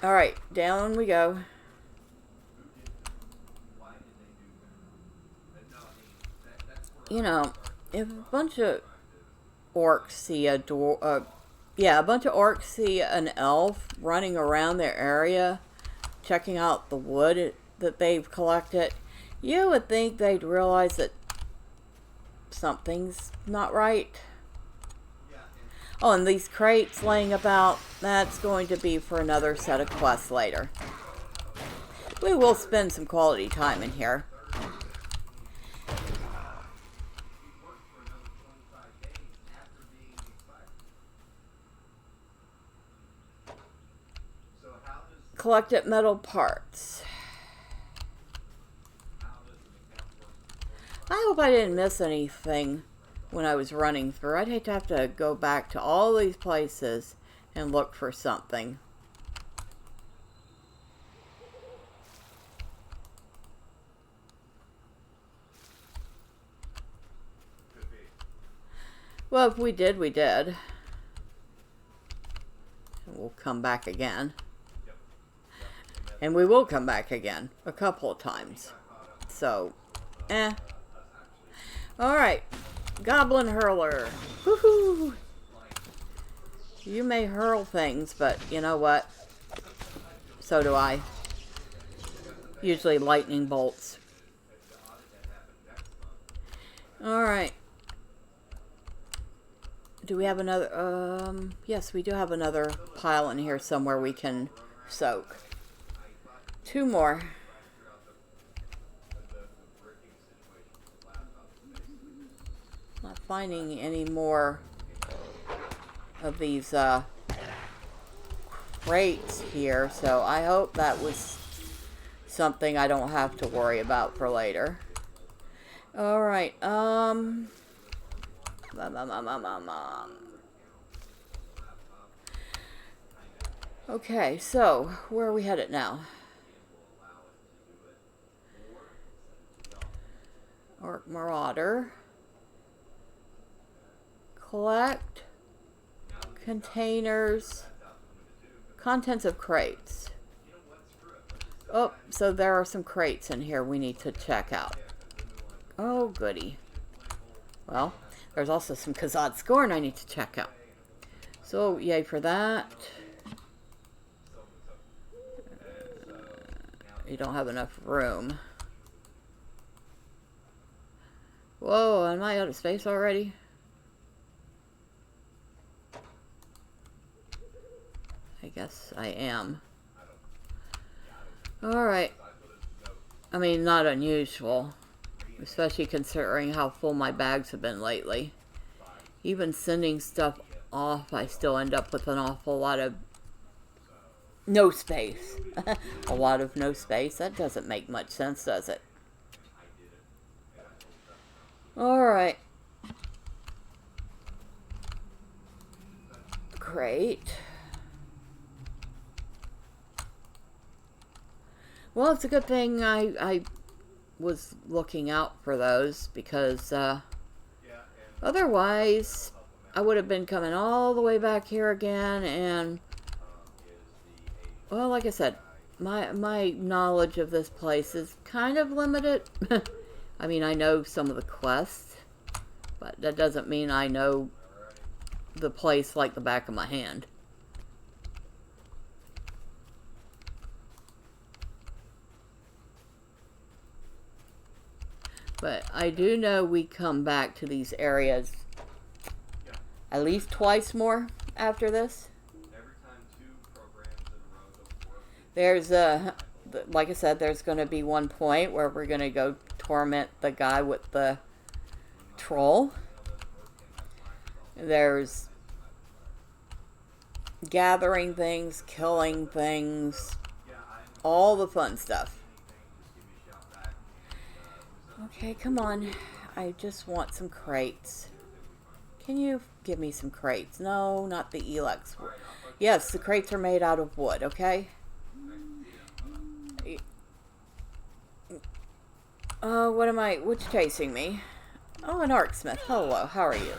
Alright, down we go. You know, if a bunch of orcs see a bunch of orcs see an elf running around their area, checking out the wood that they've collected, you would think they'd realize that something's not right. Oh, and these crates laying about, that's going to be for another set of quests later. We will spend some quality time in here. Collected metal parts. I hope I didn't miss anything when I was running through. I'd hate to have to go back to all these places and look for something. Well, if we did, we did. We'll come back again. And we will come back again a couple of times. So, Alright. Goblin hurler. Woohoo! You may hurl things, but you know what? So do I. Usually lightning bolts. Alright. Do we have another, yes, we do have another pile in here somewhere we can soak. 2 more. Not finding any more of these crates here, so I hope that was something I don't have to worry about for later. Alright, okay, so where are we headed now? Orc Marauder. Collect containers. Contents of crates. Oh, so there are some crates in here we need to check out. Oh, goody. Well, there's also some Khazad Scorn I need to check out. So, yay for that. You don't have enough room. Whoa, am I out of space already? I guess I am. Alright. I mean, not unusual. Especially considering how full my bags have been lately. Even sending stuff off, I still end up with an awful lot of no space. A lot of no space. That doesn't make much sense, does it? Alright. Great. Well, it's a good thing I was looking out for those, because otherwise I would have been coming all the way back here again, and well, like I said, my knowledge of this place is kind of limited. I mean, I know some of the quests, but that doesn't mean I know the place like the back of my hand. But I do know we come back to these areas at least twice more after this. There's like I said, there's going to be one point where we're going to go torment the guy with the troll. There's gathering things, killing things, all the fun stuff. Okay, come on. I just want some crates. Can you give me some crates? No, not the Elex. Yes, the crates are made out of wood, okay? What's chasing me? Oh, an arcsmith. Hello, how are you?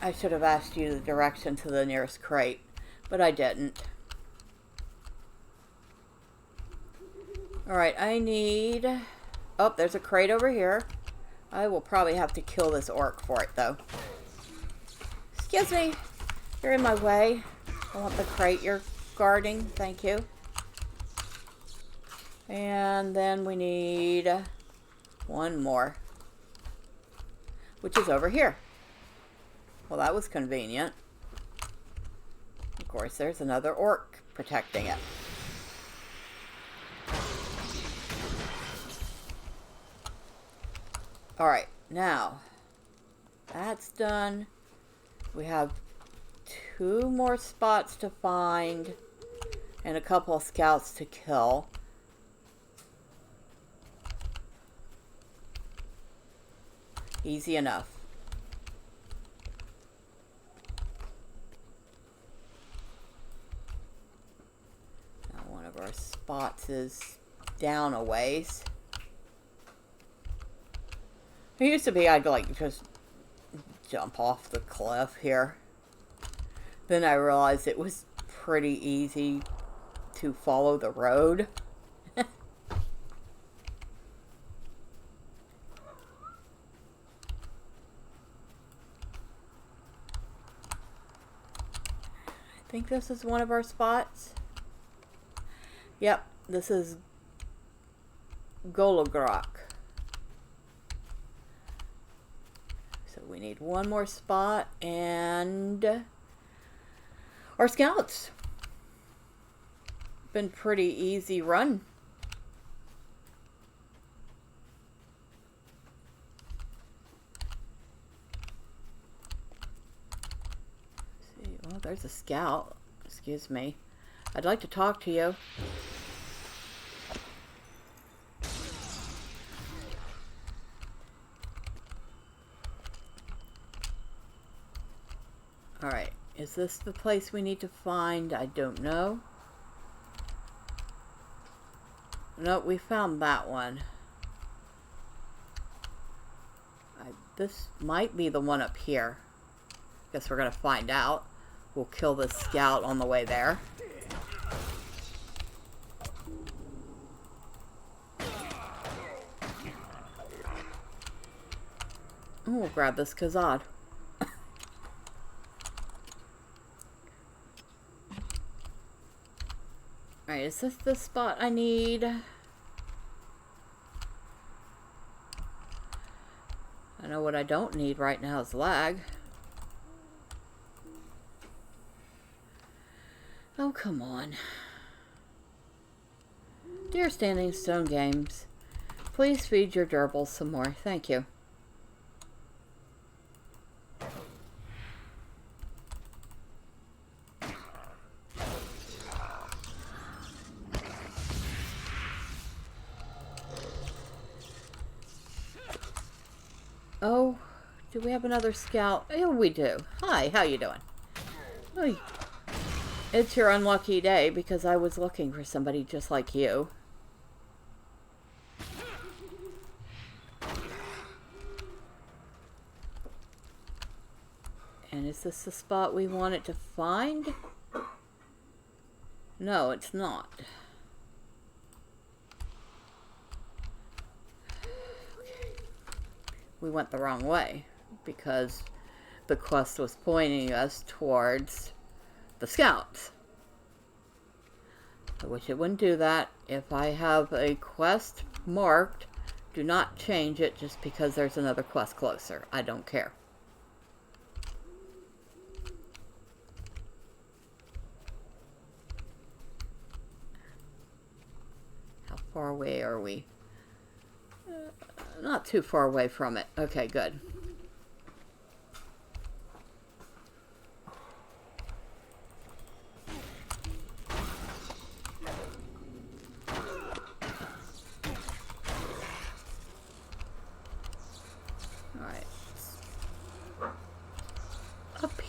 I should have asked you the direction to the nearest crate, but I didn't. Alright, I need... Oh, there's a crate over here. I will probably have to kill this orc for it, though. Excuse me. You're in my way. I want the crate you're guarding. Thank you. And then we need one more, which is over here. Well, that was convenient. Of course, there's another orc protecting it. Alright, now that's done. We have 2 more spots to find and a couple of scouts to kill. Easy enough. Now one of our spots is down a ways. It used to be I'd like just jump off the cliff here. Then I realized it was pretty easy to follow the road. I think this is one of our spots. Yep, this is Gologrok. So we need one more spot and our scouts. Been pretty easy run. Oh, there's a scout. Excuse me. I'd like to talk to you. Alright. Is this the place we need to find? I don't know. No, we found that one. This might be the one up here. Guess we're going to find out. We'll kill this scout on the way there. We'll grab this Kazad. Alright, is this the spot I need? I know what I don't need right now is lag. Oh, come on. Dear Standing Stone Games, please feed your gerbils some more. Thank you. Oh, do we have another scout? Oh, we do. Hi, how you doing? Oh, it's your unlucky day because I was looking for somebody just like you. And is this the spot we wanted to find? No, it's not. Okay. We went the wrong way because the quest was pointing us towards the scouts. I wish it wouldn't do that. If I have a quest marked, do not change it just because there's another quest closer. I don't care. How far away are we? Not too far away from it. Okay, good.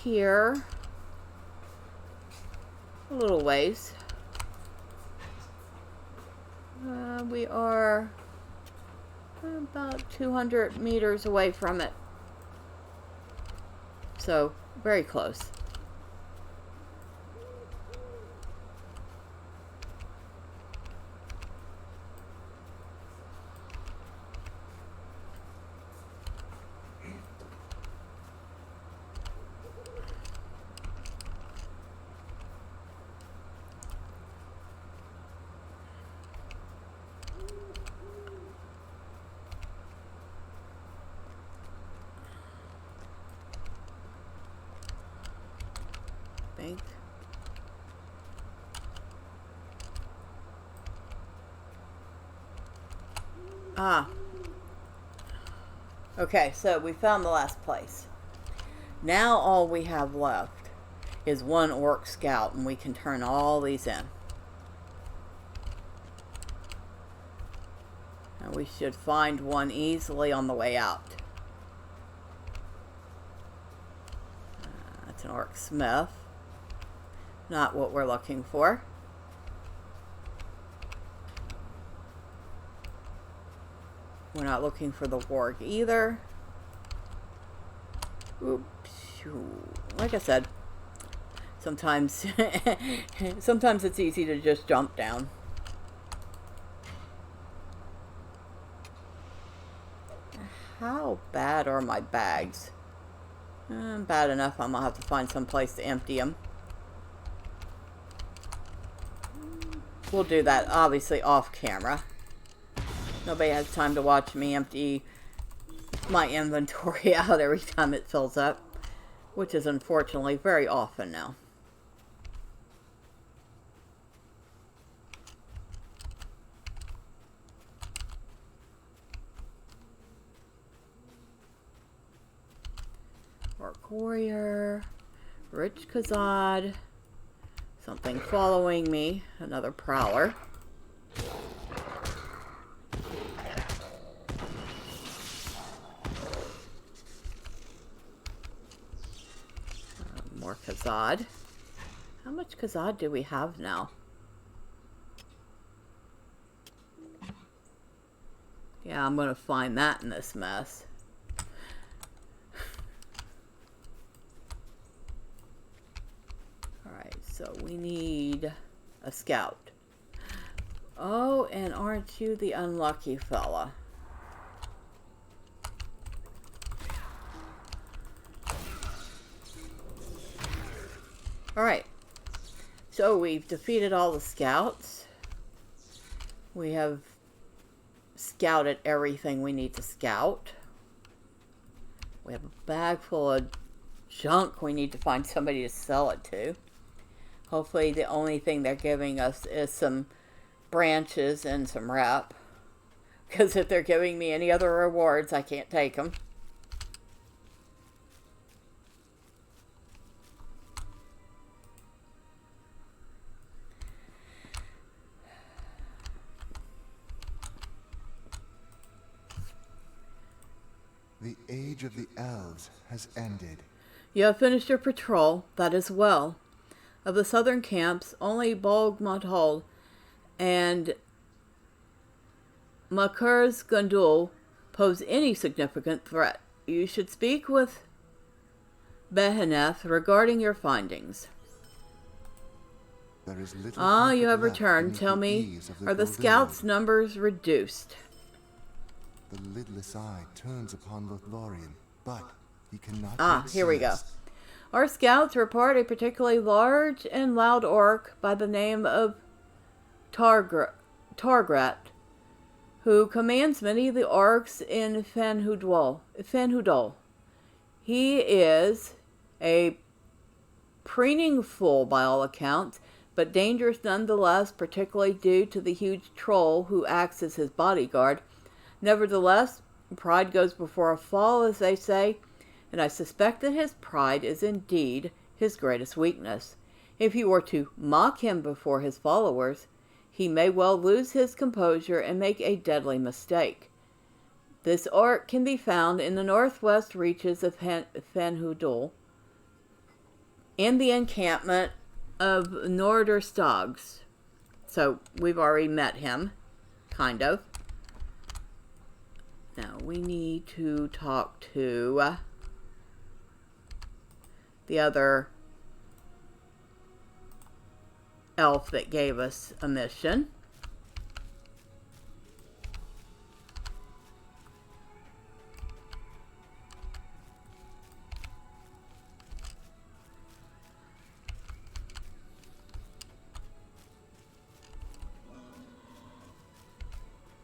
Here a little ways. We are about 200 meters away from it, so very close. Think. Okay, so we found the last place. Now all we have left is one orc scout, and we can turn all these in. And we should find one easily on the way out. That's an orc smith. Not what we're looking for. We're not looking for the warg either. Oops. Like I said, sometimes it's easy to just jump down. How bad are my bags? Bad enough. I'm gonna have to find some place to empty them. We'll do that obviously off camera. Nobody has time to watch me empty my inventory out every time it fills up, which is unfortunately very often now. Orc warrior, rich Khazad, something following me, another prowler. More Khazad. How much Khazad do we have now? Yeah, I'm going to find that in this mess. Alright, so we need a scout. Oh, and aren't you the unlucky fella? Alright, so we've defeated all the scouts. We have scouted everything we need to scout. We have a bag full of junk we need to find somebody to sell it to. Hopefully the only thing they're giving us is some branches and some rep. Because if they're giving me any other rewards, I can't take them. The age of the elves has ended. You have finished your patrol, that is well. Of the southern camps, only Bog Mathol and Makur's Gundul pose any significant threat. You should speak with Beheneth regarding your findings. There is little Ah, you comfort have left returned. beneath Tell the me, ease of are the Golden scouts' Road. numbers reduced? The lidless eye turns upon Lothlorien, but he cannot Ah, yet here we see go. us. Our scouts report a particularly large and loud orc by the name of Targrat, who commands many of the orcs in Fenhudol. He is a preening fool by all accounts, but dangerous nonetheless, particularly due to the huge troll who acts as his bodyguard. Nevertheless, pride goes before a fall, as they say, and I suspect that his pride is indeed his greatest weakness. If you were to mock him before his followers, he may well lose his composure and make a deadly mistake. This orc can be found in the northwest reaches of Fenhudul, in the encampment of Norderstogs. So we've already met him, kind of. Now we need to talk to the other elf that gave us a mission.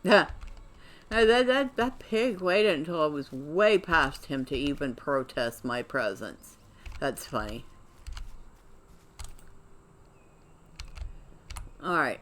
Yeah. That pig waited until I was way past him to even protest my presence. That's funny. Alright.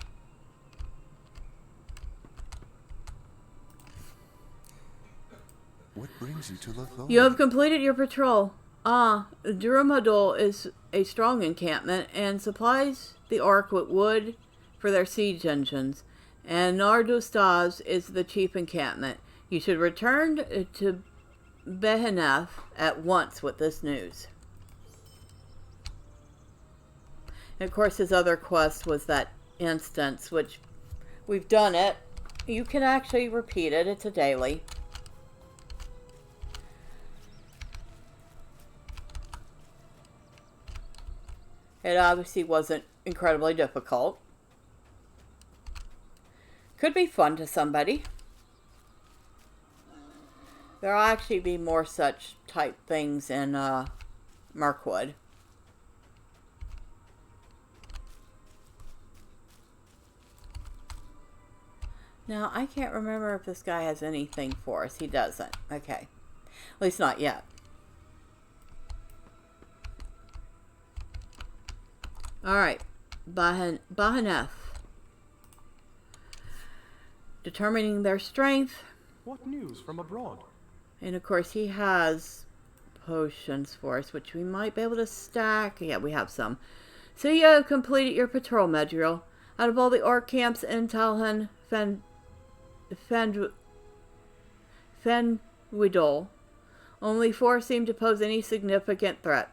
What brings you to Lothlorien? You have completed your patrol. Durumadol is a strong encampment and supplies the orc with wood for their siege engines. And Nardustaz is the chief encampment. You should return to Beheneth at once with this news. And of course, his other quest was that instance, which we've done it. You can actually repeat it. It's a daily. It obviously wasn't incredibly difficult. Could be fun to somebody. There'll actually be more such type things in Mirkwood. Now, I can't remember if this guy has anything for us. He doesn't. Okay. At least not yet. Alright. Bahaneth. Determining their strength. What news from abroad? And of course he has potions for us, which we might be able to stack. Yeah, we have some. So you have completed your patrol module. Out of all the orc camps in Talhan, Fenwidol, only 4 seem to pose any significant threat.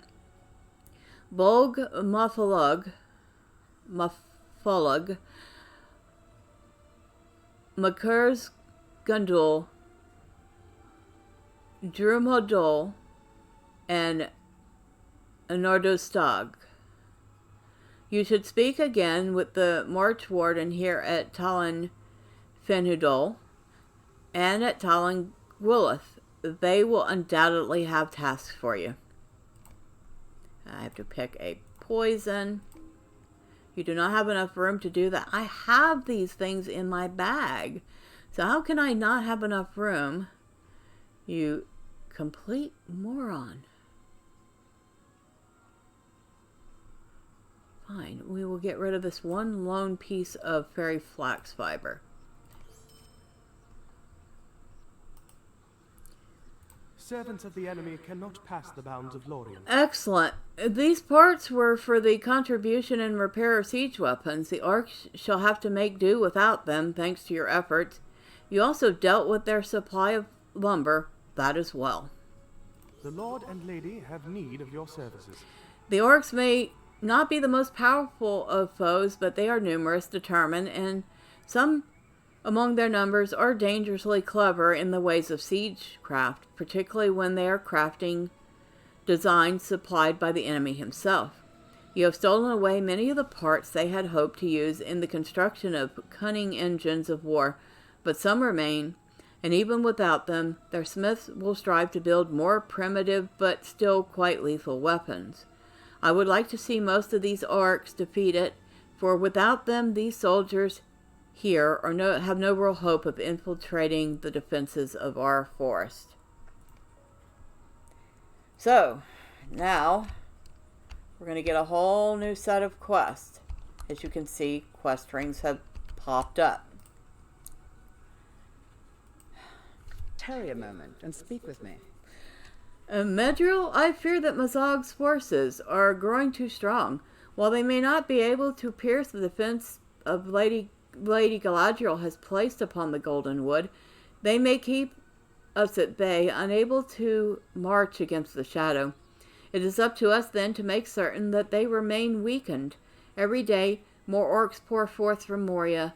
Bolg Mafalug, Makurs Gundul, Drumhodol, and Nordostag. You should speak again with the March Warden here at Talon Fenhudol and at Talon Gwillith. They will undoubtedly have tasks for you. I have to pick a poison. You do not have enough room to do that. I have these things in my bag. So how can I not have enough room? You complete moron. Fine. We will get rid of this one lone piece of fairy flax fiber. Servants of the enemy cannot pass the bounds of Lorien. Excellent. These parts were for the contribution and repair of siege weapons. The orcs shall have to make do without them, thanks to your efforts. You also dealt with their supply of lumber. That as well. The Lord and Lady have need of your services. The orcs may not be the most powerful of foes, but they are numerous, determined, and some among their numbers are dangerously clever in the ways of siegecraft, particularly when they are crafting designs supplied by the enemy himself. You have stolen away many of the parts they had hoped to use in the construction of cunning engines of war, but some remain, and even without them, their smiths will strive to build more primitive but still quite lethal weapons. I would like to see most of these orcs defeated, for without them, these soldiers here have no real hope of infiltrating the defenses of our forest. So, now, we're going to get a whole new set of quests. As you can see, quest rings have popped up. Tarry a moment and speak with me. Medriel, I fear that Mazog's forces are growing too strong. While they may not be able to pierce the defense of Lady Galadriel has placed upon the Golden Wood, they may keep us at bay, unable to march against the shadow. It is up to us then to make certain that they remain weakened. Every day, more orcs pour forth from Moria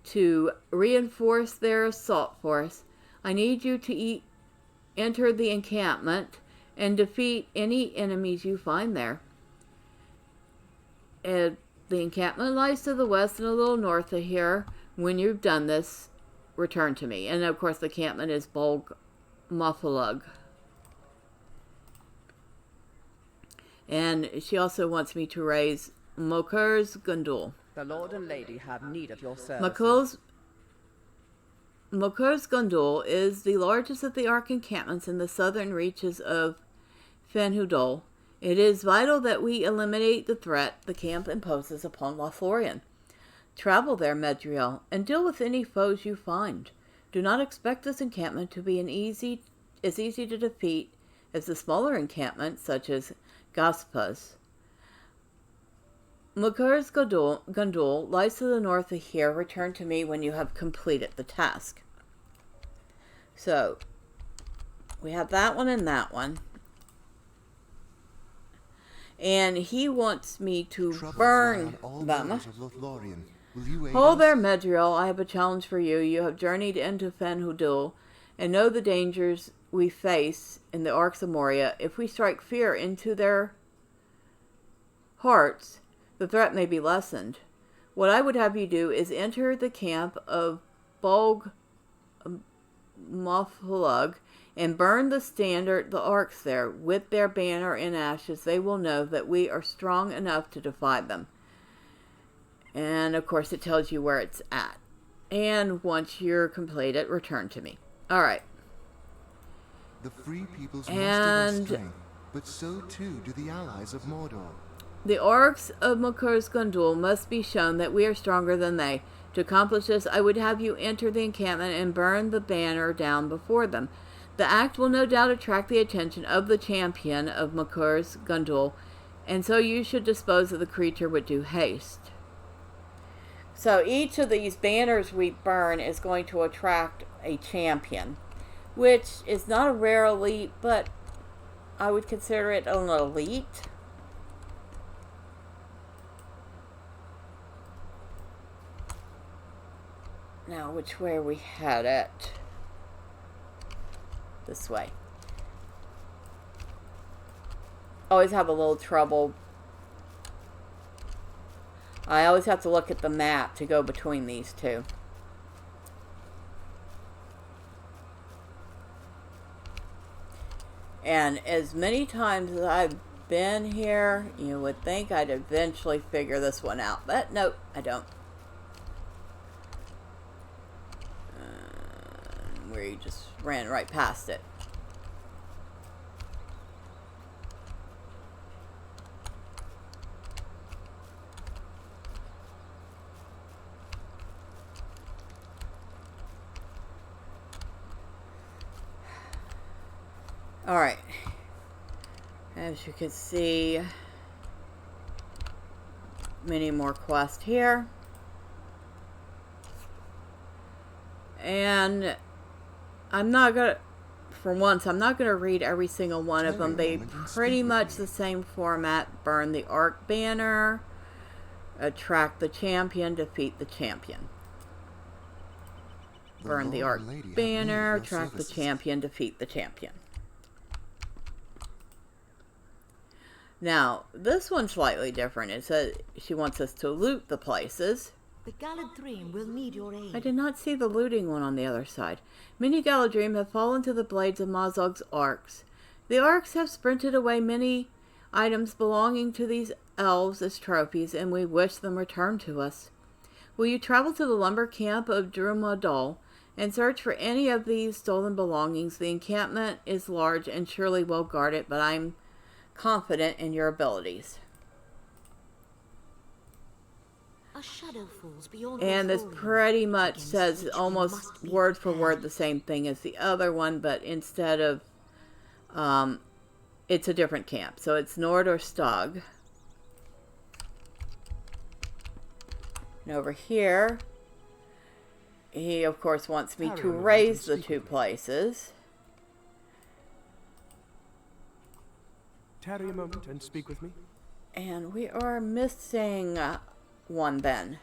to reinforce their assault force. I need you to enter the encampment and defeat any enemies you find there. The encampment lies to the west and a little north of here. When you've done this, return to me. And of course, the encampment is Bog Muffalug. And she also wants me to raise Mokur's Gundul. The Lord and Lady have need of your services. Mokur's Gundul is the largest of the Orc encampments in the southern reaches of Fenhudol. It is vital that we eliminate the threat the camp imposes upon Lothlorien. Travel there, Medriel, and deal with any foes you find. Do not expect this encampment to be as easy to defeat as the smaller encampments, such as Gaspas. Mokur's Gundul lies to the north of here. Return to me when you have completed the task. So, we have that one and that one. And he wants me to burn them. Hold there, Medriel. I have a challenge for you. You have journeyed into Fenhudul and know the dangers we face in the orcs of Moria. If we strike fear into their hearts, the threat may be lessened. What I would have you do is enter the camp of Bog Muffalug and burn the orcs there. With their banner in ashes, they will know that we are strong enough to defy them. And of course it tells you where it's at. And once you're completed, return to me. Alright. The free peoples must have strength, but so too do the allies of Mordor. The orcs of Mokur's Gundul must be shown that we are stronger than they. To accomplish this, I would have you enter the encampment and burn the banner down before them. The act will no doubt attract the attention of the champion of Mokur's Gundul, and so you should dispose of the creature with due haste. So each of these banners we burn is going to attract a champion, which is not a rare elite, but I would consider it an elite. Now, which way are we headed? This way. Always have a little trouble. I always have to look at the map to go between these two. And as many times as I've been here, you would think I'd eventually figure this one out. But nope, I don't. We just ran right past it. Alright. As you can see, many more quests here. And I'm not gonna, for once, I'm not gonna read every single one of them. They pretty much the same format. Burn the orc banner, attract the champion, defeat the champion. Burn the orc banner, attract the champion, defeat the champion. Now, this one's slightly different. It says she wants us to loot the places. The Lothlorien will need your aid. I did not see the looting one on the other side. Many Lothlorien have fallen to the blades of Mazog's orcs. The orcs have sprinted away many items belonging to these elves as trophies, and we wish them returned to us. Will you travel to the lumber camp of Drumadol and search for any of these stolen belongings? The encampment is large and surely well guarded, but I'm confident in your abilities. A shadow falls beyond And this Lothlorien, pretty much against says which we almost must be word for word prepared. the same thing as the other one, but instead of it's a different camp. So it's Nord or Stog. And over here, he of course wants me to raise the two places. Tarry a moment and speak with me. And we are missing one then.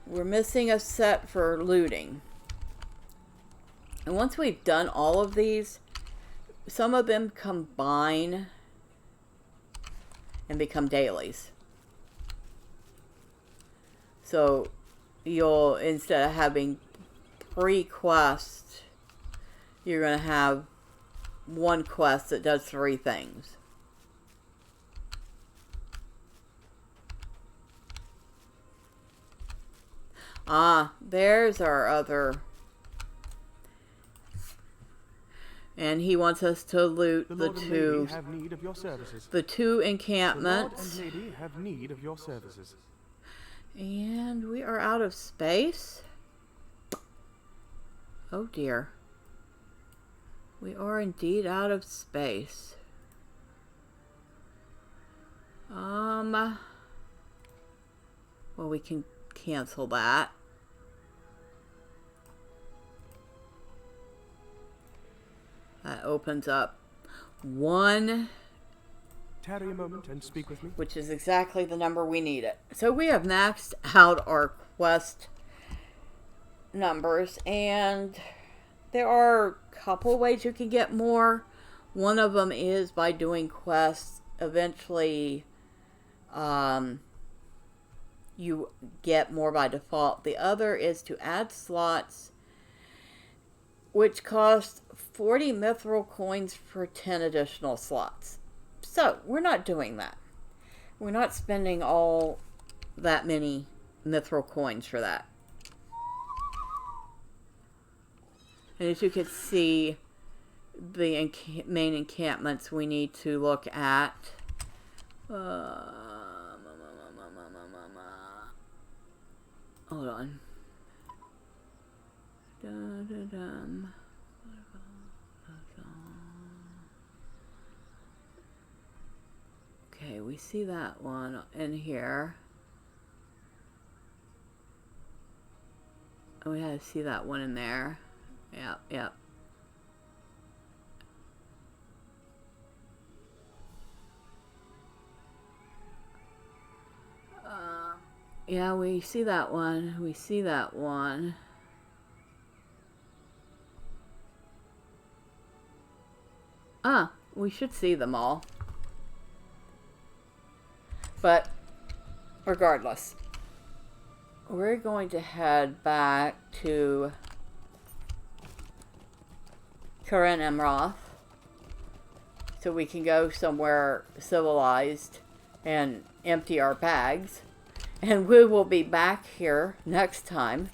We're missing a set for looting. And once we've done all of these, some of them combine and become dailies. So you'll, instead of having pre-quest, you're going to have one quest that does 3 things. Ah, there's our other. And he wants us to loot the Lord and two Lady have need of your services. the two The Lord encampments. and Lady have need of your services. And we are out of space. Oh dear. We are indeed out of space. Well, we can cancel that. That opens up one, Tarry a moment and speak with me. which is exactly the number we needed. So we have maxed out our quest numbers, and there are a couple ways you can get more. One of them is by doing quests. Eventually, you get more by default. The other is to add slots, which cost 40 mithril coins for 10 additional slots. So, we're not doing that. We're not spending all that many mithril coins for that. And as you can see, the main encampments we need to look at. Hold on. Okay, we see that one in here. And we had to see that one in there. Yep, yep. Yeah, we see that one. We see that one. We should see them all. But regardless, we're going to head back to Karen Emroth so we can go somewhere civilized and empty our bags. And we will be back here next time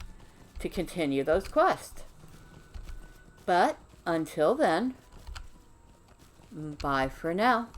to continue those quests. But until then, bye for now.